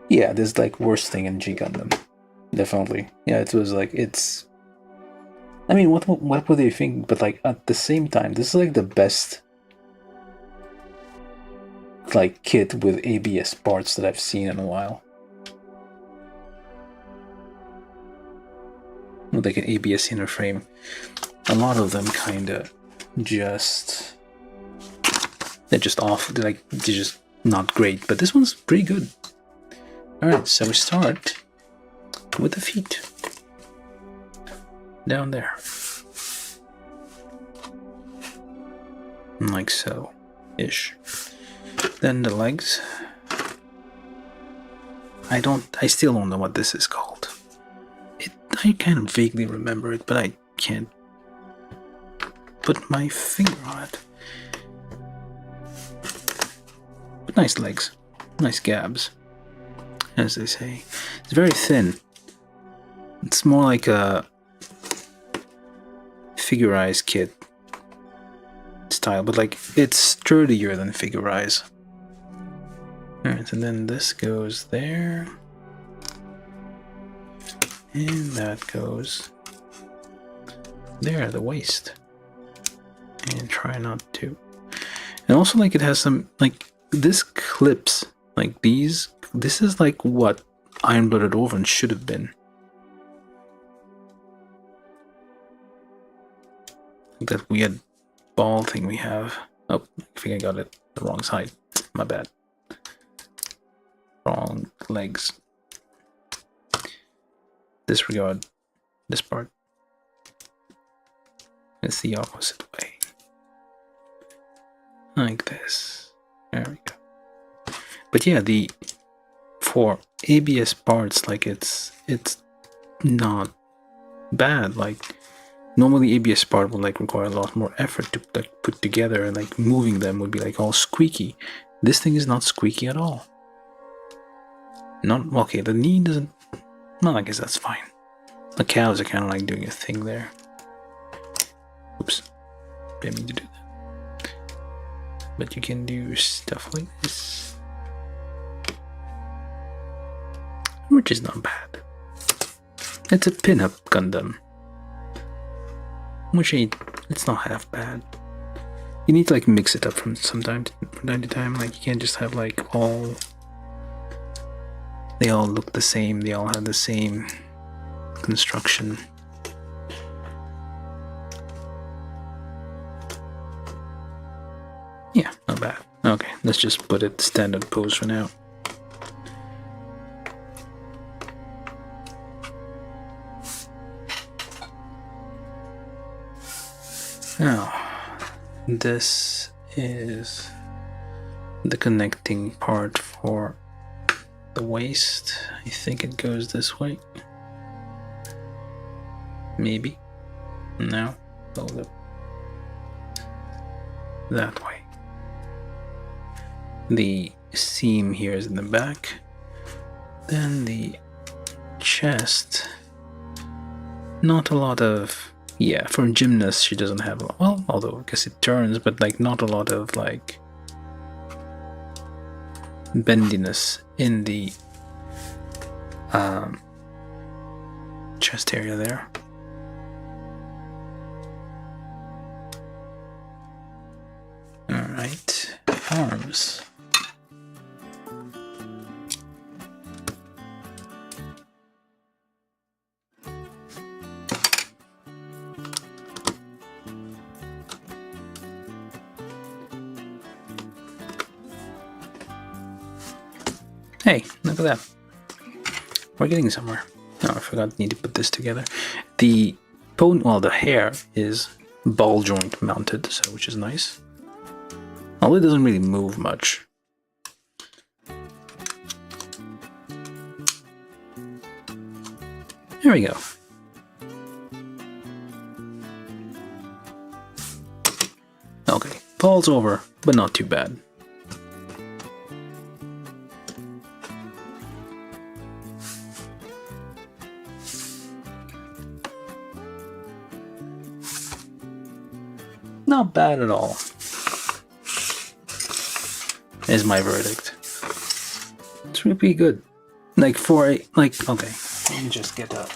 Yeah, this is like worst thing in G Gundam. Definitely. Yeah, it was like, it's... I mean, what would they think? But like, at the same time, this is like the best like kit with ABS parts that I've seen in a while. With like an ABS inner frame. A lot of them kinda just... they're just off, they're just not great, but this one's pretty good. Alright, so we start with the feet. Down there. Like so-ish. Then the legs. I still don't know what this is called. I kind of vaguely remember it, but I can't put my finger on it. But nice legs, nice gabs, as they say. It's very thin. It's more like a figurized kit style, but like it's sturdier than figurize. Alright, and then this goes there. And that goes there, the waist. And try not to. And also, like, it has some, like, this clips, like these, this is like what Iron-Blooded Orphan should have been. Like that weird ball thing we have. Oh, I think I got it the wrong side. My bad. Wrong legs. Disregard this part. It's the opposite way. Like this. There we go. But yeah, for ABS parts, like it's not bad. Like normally ABS part would like require a lot more effort to like put together, and like moving them would be like all squeaky. This thing is not squeaky at all. Not okay, the knee doesn't. Well, I guess that's fine. The calves are kind of like doing a thing there. Oops, didn't mean to do that. But you can do stuff like this, which is not bad. It's a pin-up Gundam, which it's not half bad. You need to like mix it up from time to time. Like you can't just have like they all look the same, they all have the same construction. Yeah, not bad. Okay, let's just put it standard pose for now. Now, this is the connecting part for the waist. I think it goes this way. Maybe. No. Hold up. That way. The seam here is in the back. Then the chest. Not a lot of... Yeah, for a gymnast she doesn't have a lot. Well, although I guess it turns, but like not a lot of like bendiness in the chest area there. Alright, arms. Hey, look at that. We're getting somewhere. Oh, I forgot I need to put this together. The hair is ball joint mounted, so which is nice. Although it doesn't really move much. There we go. Okay, falls over, but not too bad. Not bad at all, is my verdict. It's really good. Like for a, like, okay, let me just get up.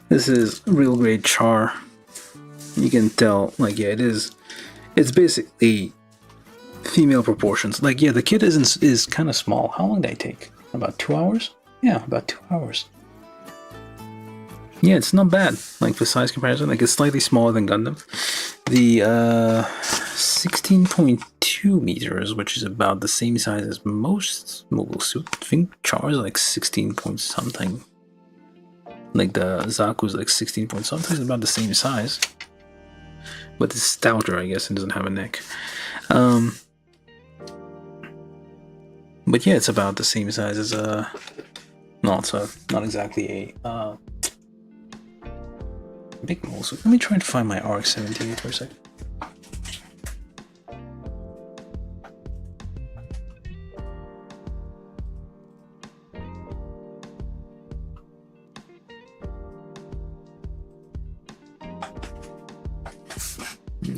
This is real great char. You can tell, like, yeah, it's basically female proportions. Like, yeah, the kit is kind of small. How long did I take? About 2 hours? Yeah, about 2 hours. Yeah, it's not bad. Like, for size comparison, like, it's slightly smaller than Gundam. The 16.2 2 meters, which is about the same size as most mobile suits. I think Char's like 16 point something. Like the Zaku's like 16 point something, it's about the same size. But it's stouter, I guess, and doesn't have a neck. But yeah, it's about the same size as a... No, it's not exactly a big mobile suit. Let me try and find my RX-78 for a second.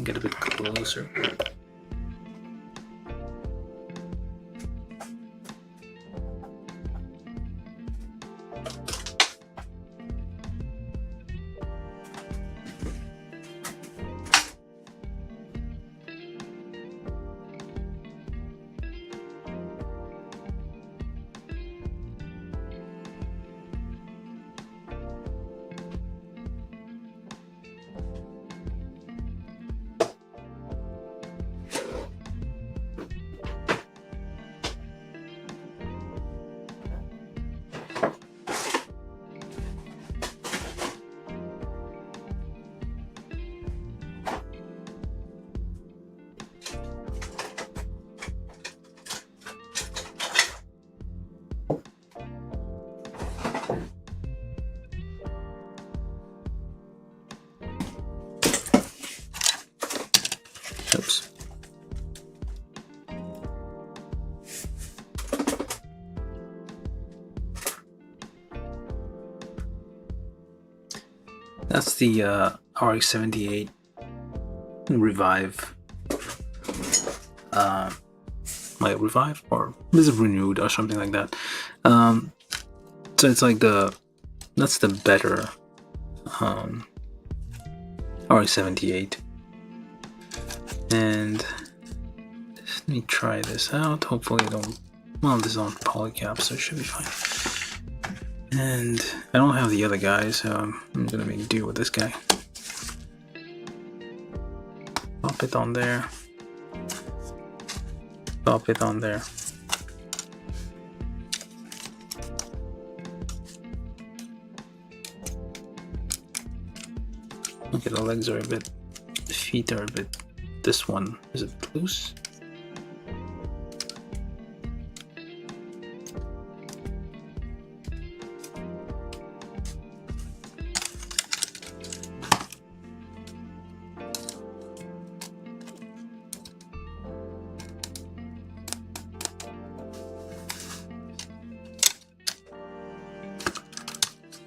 Get a bit closer. Oops. That's the RX-78 Revive. Like Revive, or is it Renewed or something like that? So it's like that's the better RX-78. And let me try this out. Hopefully I don't... Well, this is on polycap, so it should be fine. And I don't have the other guy, so I'm gonna make do with this guy. Pop it on there. Pop it on there. Okay, the legs are a bit... The feet are a bit... This one, is it loose?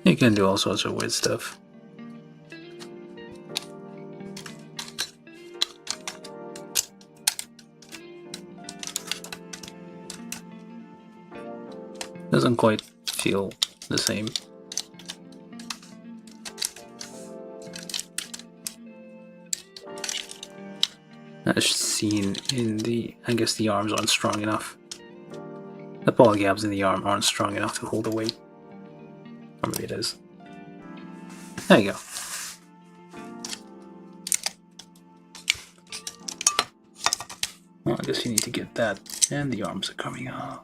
You can do all sorts of weird stuff. Doesn't quite feel the same. As seen in the... I guess the arms aren't strong enough. The polygaps in the arm aren't strong enough to hold the weight. Or maybe it is. There you go. Well, I guess you need to get that. And the arms are coming off.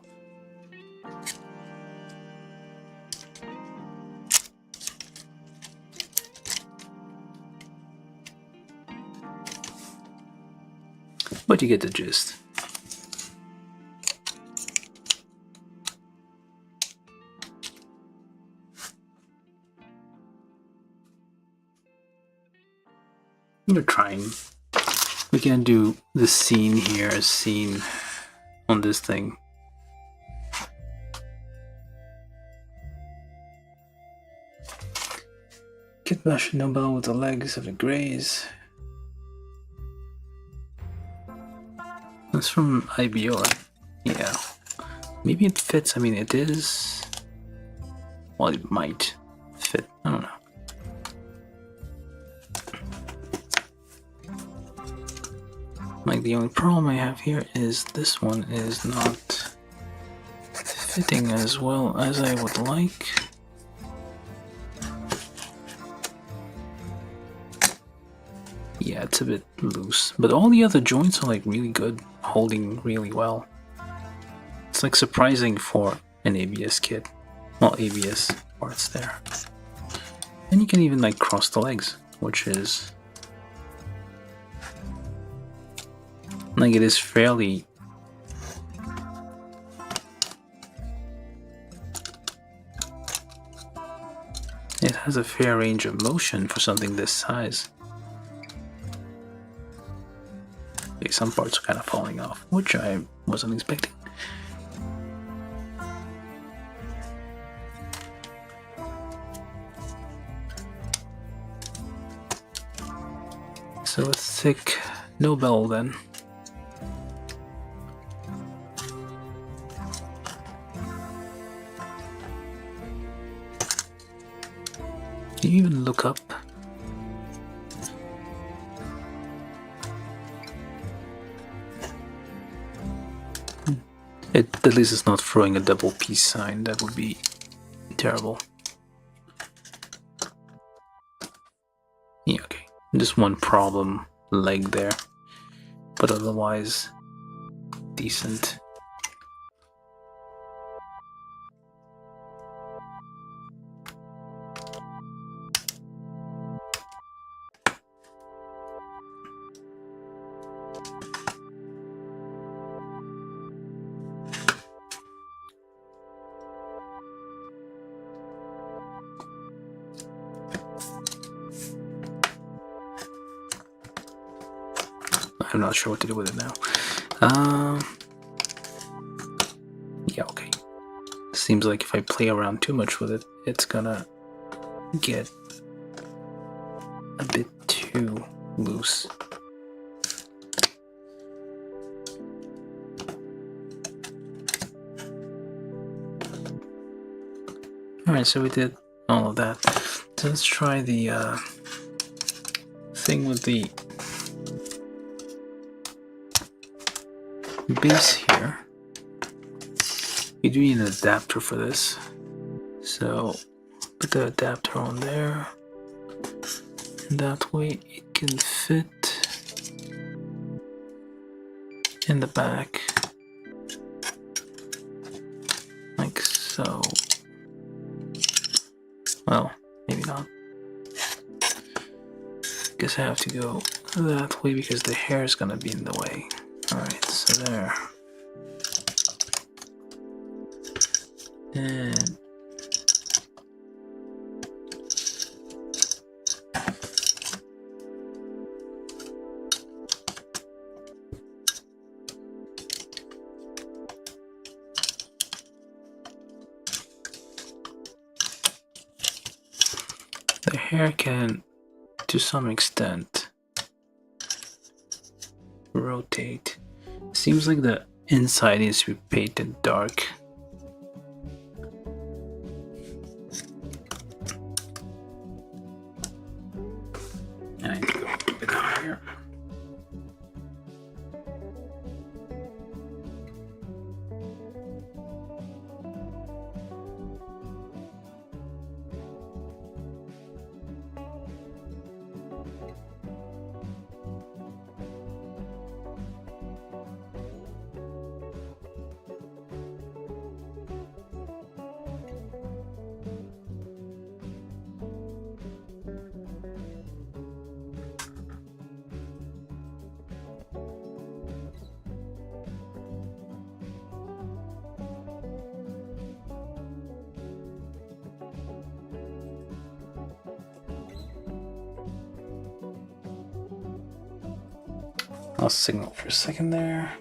But you get the gist. We're trying. We can do the scene here as seen on this thing. Kit Bash Nobell with the legs of the Greys. That's from IBO. Yeah. Maybe it fits. I mean, it is... Well, it might fit. I don't know. Like, the only problem I have here is this one is not fitting as well as I would like. Yeah. Yeah, it's a bit loose, but all the other joints are like really good, holding really well. It's like surprising for an ABS kit. Well, ABS parts there. And you can even like cross the legs, which is like, it is fairly it has a fair range of motion for something this size. Okay, some parts are kind of falling off, which I wasn't expecting. So a thick Nobell then. Can you even look up? At least it's not throwing a double peace sign. That would be terrible. Yeah, okay. Just one problem leg there, but otherwise decent. I'm not sure what to do with it now. Yeah, okay. Seems like if I play around too much with it, it's gonna get a bit too loose. Alright, so we did all of that. So let's try the thing with the base here. You do need an adapter for this, so put the adapter on there, and that way it can fit in the back like so. Well, maybe not. Guess I have to go that way because the hair is gonna be in the way. Alright, so there. And the hair can, to some extent, rotate. Seems like the inside needs to be painted dark. I need to go a bit higher. I'll signal for a second there.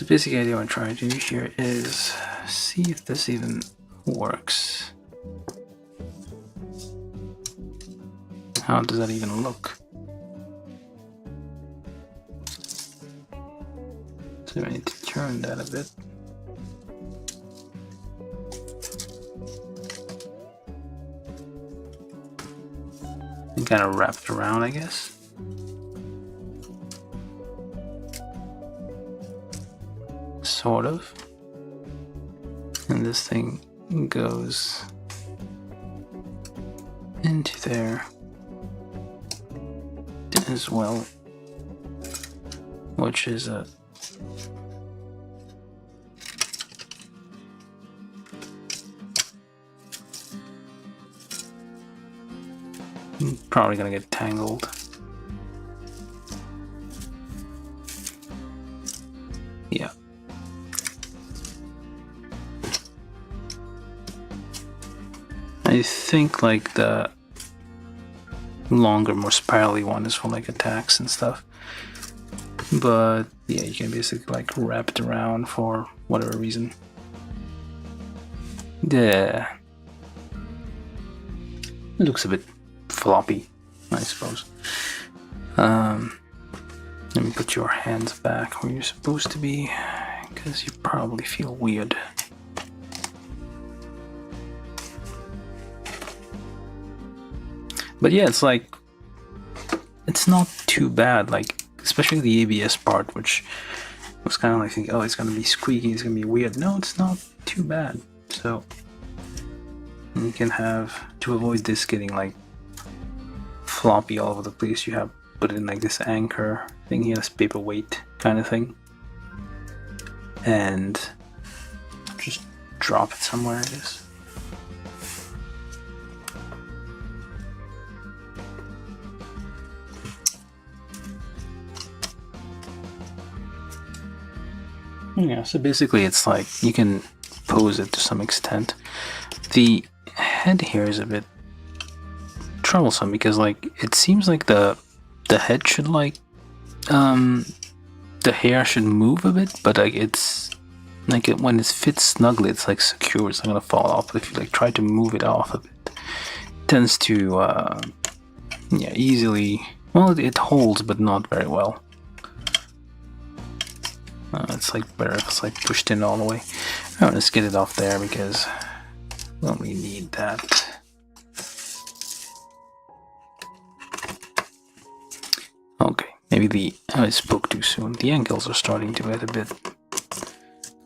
So basically the idea I'm trying to do here is see if this even works. How does that even look? So I need to turn that a bit. And kind of wrapped around, I guess. Sort of. And this thing goes into there as well, which is a probably gonna get tangled. Yeah. I think like the longer, more spirally one is for like attacks and stuff. But yeah, you can basically like wrap it around for whatever reason. Yeah. It looks a bit floppy, I suppose. Let me put your hands back where you're supposed to be, because you probably feel weird. But yeah, it's like, it's not too bad, like, especially the ABS part, which was kind of like thinking, oh, it's gonna be squeaky, it's gonna be weird. No, it's not too bad. So you can have, to avoid this getting like floppy all over the place, you have put it in like this anchor thing here, this paperweight kind of thing, and just drop it somewhere, I guess. Yeah, so basically it's like you can pose it to some extent. The head here is a bit troublesome because like it seems like the head should like the hair should move a bit, but like it's like when it fits snugly, it's like secure, it's not gonna fall off. But if you like try to move it off a bit, it tends to yeah, easily, well, it holds but not very well. It's like better if it's like pushed in all the way. Alright, let's get it off there because we don't really need that. Okay, maybe I spoke too soon. The ankles are starting to get a bit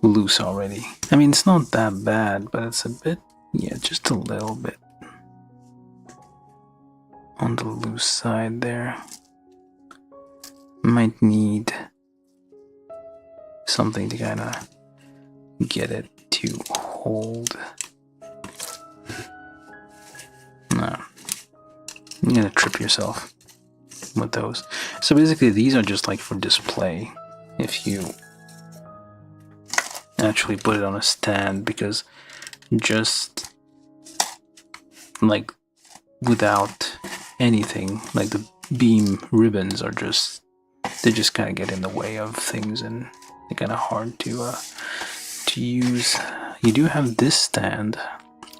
loose already. I mean, it's not that bad, but it's a bit, yeah, just a little bit on the loose side there. Might need something to kind of get it to hold. No, you're gonna trip yourself with those. So basically these are just like for display if you actually put it on a stand, because just like without anything, like the beam ribbons are just, they just kind of get in the way of things and they're kind of hard to use. You do have this stand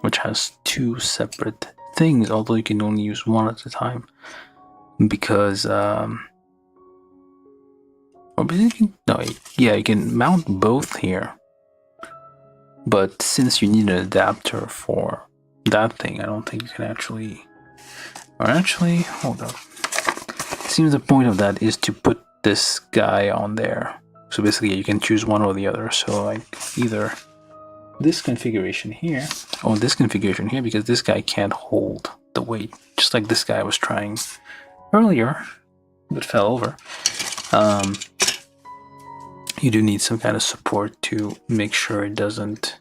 which has two separate things, although you can only use one at a time, because or basically, no, yeah, you can mount both here, but since you need an adapter for that thing, I don't think you can actually, or actually, hold up, it seems the point of that is to put this guy on there. So basically you can choose one or the other, so like either this configuration here or this configuration here, because this guy can't hold the weight, just like this guy was trying earlier but fell over. You do need some kind of support to make sure it doesn't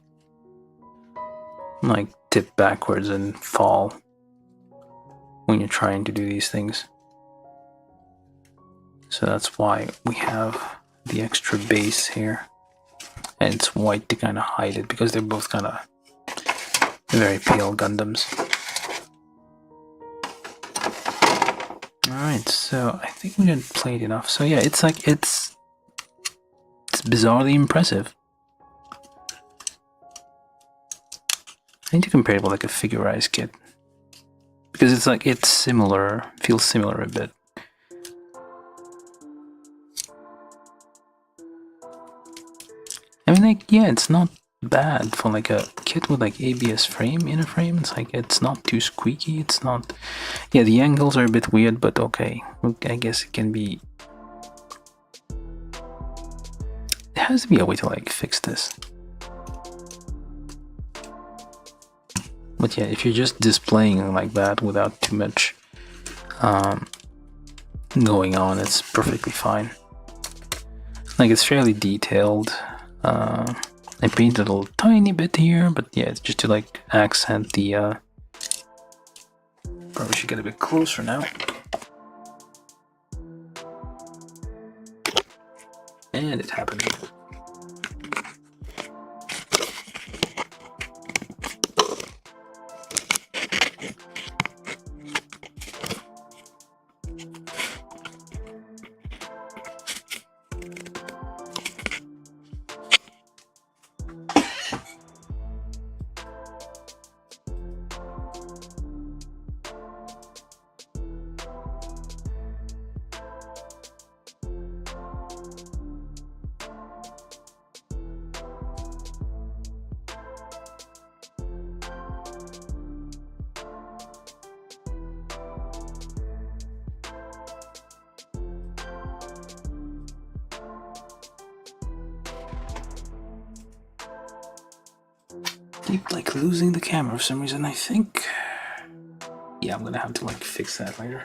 like tip backwards and fall when you're trying to do these things. So that's why we have the extra base here, and it's white to kind of hide it, because they're both kind of very pale Gundams. Alright, so I think we didn't play it enough. So yeah, it's like it's bizarrely impressive. I need to compare it with like a figurized kit, because it's like it's similar, feels similar a bit. I mean, like, yeah, it's not bad for like a kit with like ABS frame in a frame. It's like it's not too squeaky. It's not. Yeah, the angles are a bit weird, but okay. I guess it can be. There has to be a way to like fix this. But yeah, if you're just displaying like that without too much going on, it's perfectly fine. Like, it's fairly detailed. I painted a little tiny bit here, but yeah, it's just to like accent the probably should get a bit closer now. And it happened. Keep like losing the camera for some reason. I think, yeah, I'm gonna have to like fix that later.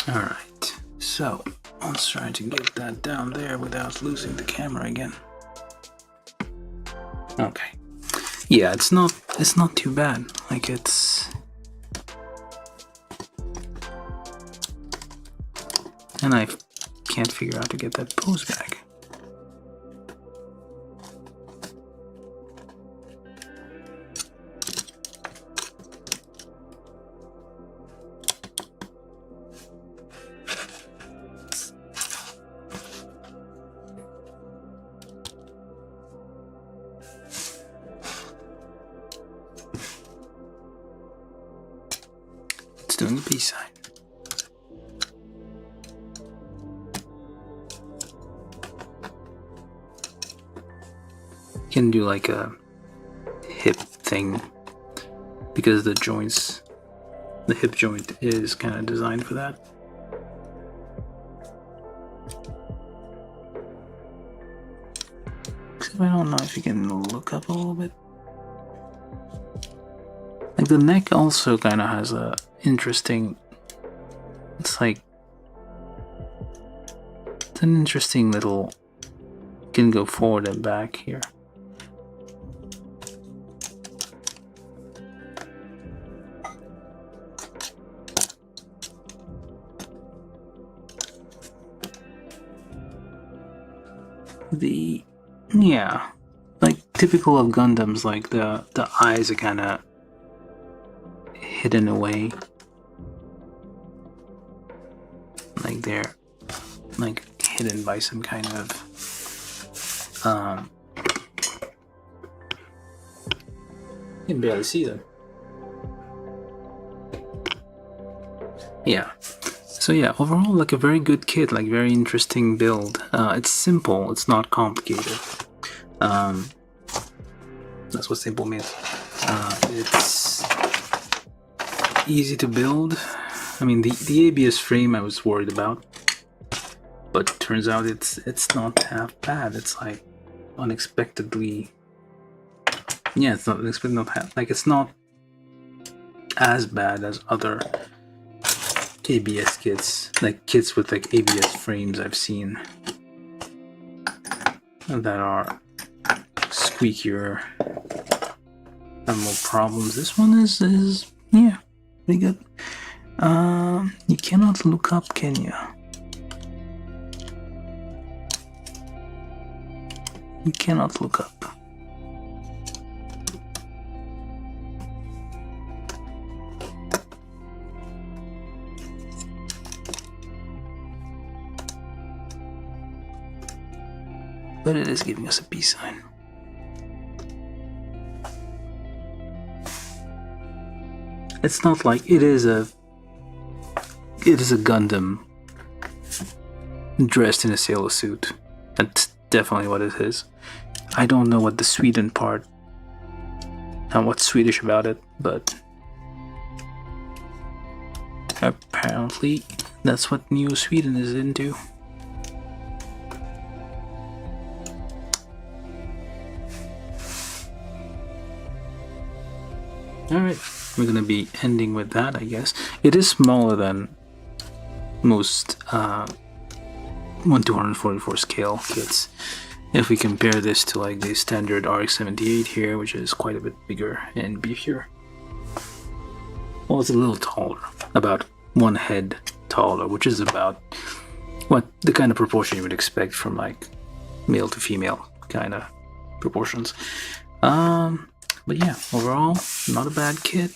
Alright, so let's try to get that down there without losing the camera again. Okay. Yeah, it's not too bad. Like, it's... And I can't figure out to get that pose back. Doing the B side. You can do like a hip thing because the hip joint is kind of designed for that. Except I don't know if you can look up a little bit. Like, the neck also kind of has a interesting, it's like, it's an interesting little, can go forward and back here. Yeah, like typical of Gundams, like the eyes are kind of hidden away, like they're like hidden by some kind of you can barely see them. Yeah, so yeah, overall like a very good kit, like very interesting build. It's simple, it's not complicated. That's what simple means. It's easy to build. I mean, the ABS frame I was worried about, but turns out it's not half bad. It's like unexpectedly, yeah, it's not unexpected, not half, like it's not as bad as other ABS kits, like kits with like ABS frames I've seen that are squeakier, have more problems. This one is yeah, pretty good. You cannot look up, can you? You cannot look up. But it is giving us a peace sign. It's not like it is a Gundam dressed in a sailor suit. That's definitely what it is. I don't know what the Sweden part and what's Swedish about it, but apparently that's what New Sweden is into. Alright, we're gonna be ending with that, I guess. It is smaller than most 1/244 scale kits. If we compare this to like the standard RX-78 here, which is quite a bit bigger and beefier. Well, it's a little taller, about one head taller, which is about what the kind of proportion you would expect from like male to female kind of proportions. But yeah, overall, not a bad kit.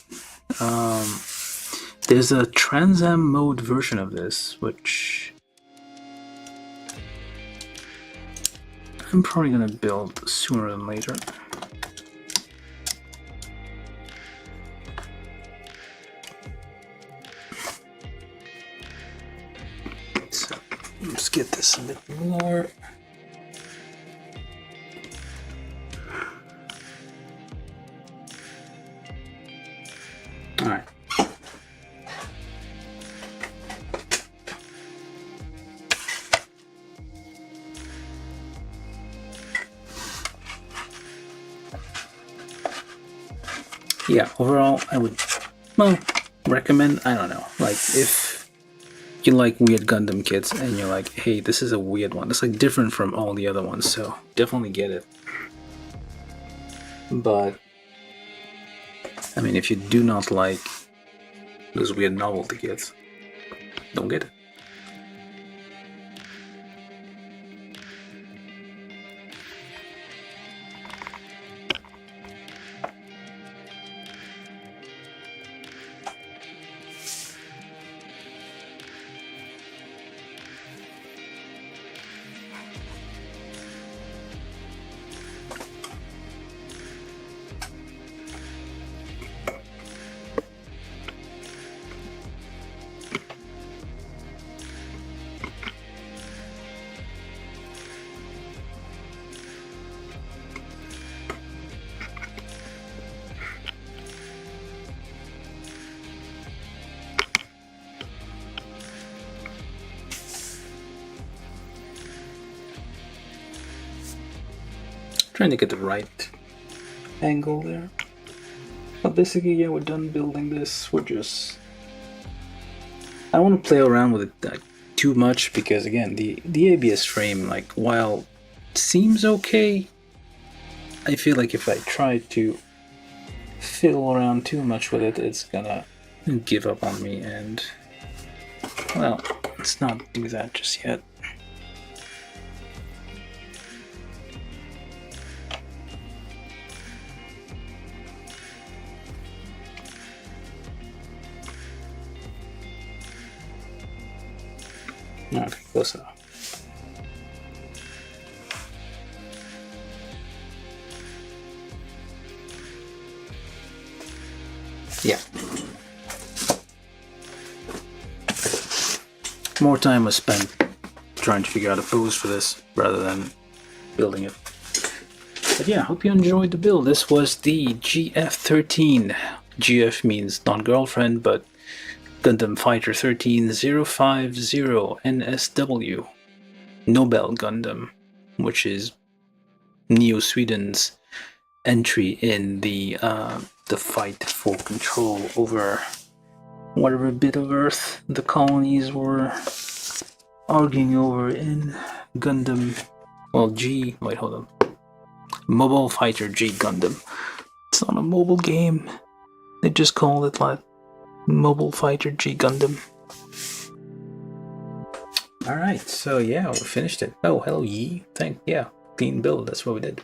There's a Trans Am mode version of this, which I'm probably gonna build sooner than later. So let's get this a bit more. All right. Yeah, overall, I would, well, recommend, I don't know, like, if you like weird Gundam kits and you're like, hey, this is a weird one, it's like different from all the other ones, so definitely get it. But, I mean, if you do not like those weird novelty kits, don't get it. Trying to get the right angle there. But basically, yeah, we're done building this. We're just... I don't want to play around with it too much because, again, the ABS frame, like, while it seems okay, I feel like if I try to fiddle around too much with it, it's gonna give up on me, and, well, let's not do that just yet. Okay, close enough. Yeah. More time was spent trying to figure out a pose for this rather than building it. But yeah, hope you enjoyed the build. This was the GF13. GF means non-girlfriend, but Gundam Fighter 13-050NSW. Nobell Gundam, which is Neo Sweden's entry in the fight for control over whatever bit of Earth the colonies were arguing over in Gundam. Well, wait, hold on. Mobile Fighter G Gundam. It's not a mobile game. They just call it like Mobile Fighter G Gundam. Alright, so yeah, we finished it. Oh, hello Yi. Clean build, that's what we did.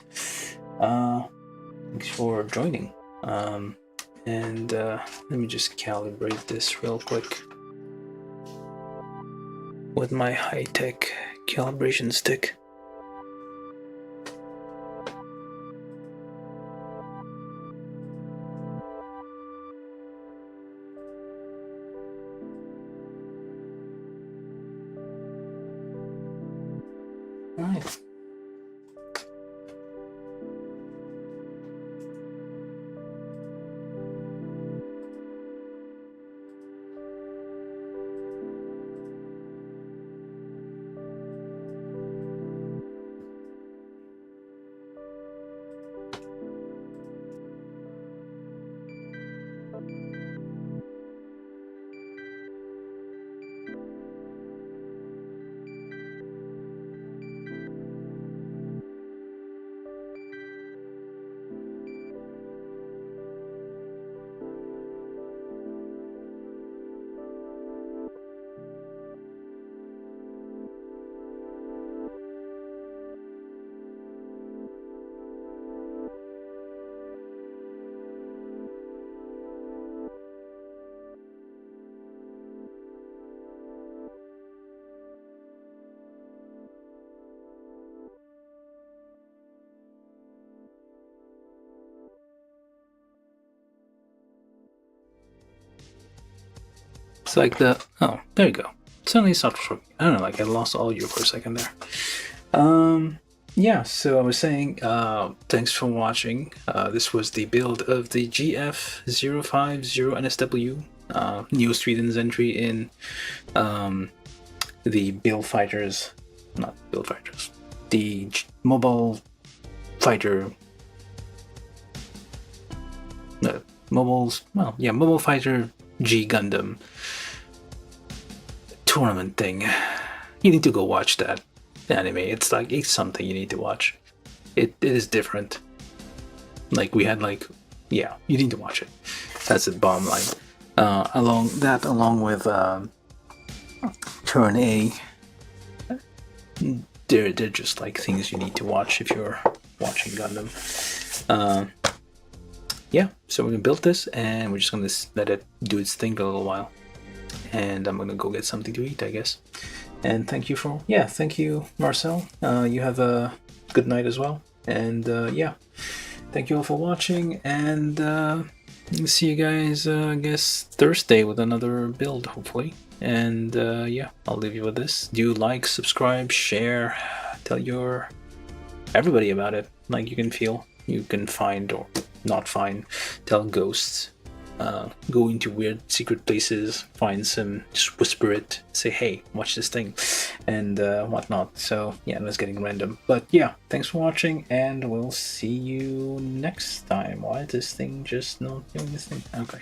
Thanks for joining. And let me just calibrate this real quick with my high-tech calibration stick. All right. It's like oh, there you go. Suddenly stopped working. I don't know, like I lost audio for a second there. Yeah, so I was saying, thanks for watching. This was the build of the GF13-050NSW, Neo Sweden's entry in the the Mobile Fighter, Mobile Fighter G Gundam tournament thing. You need to go watch that anime. It's something you need to watch. It is different. Like we had you need to watch it. That's the bottom line. Along with Turn A, they're just like things you need to watch if you're watching Gundam. Yeah, so we're gonna build this and we're just gonna let it do its thing for a little while. And I'm gonna go get something to eat, I guess. And thank you Marcel. You have a good night as well. And thank you all for watching, and see you guys I guess Thursday with another build, hopefully. And I'll leave you with this. Do like, subscribe, share, tell everybody about it. Like you can find or not find, tell ghosts, go into weird secret places, find some, just whisper it, say hey, watch this thing, and whatnot. So yeah, that's getting random, but yeah, thanks for watching, and we'll see you next time. Why is this thing just not doing this thing? Okay.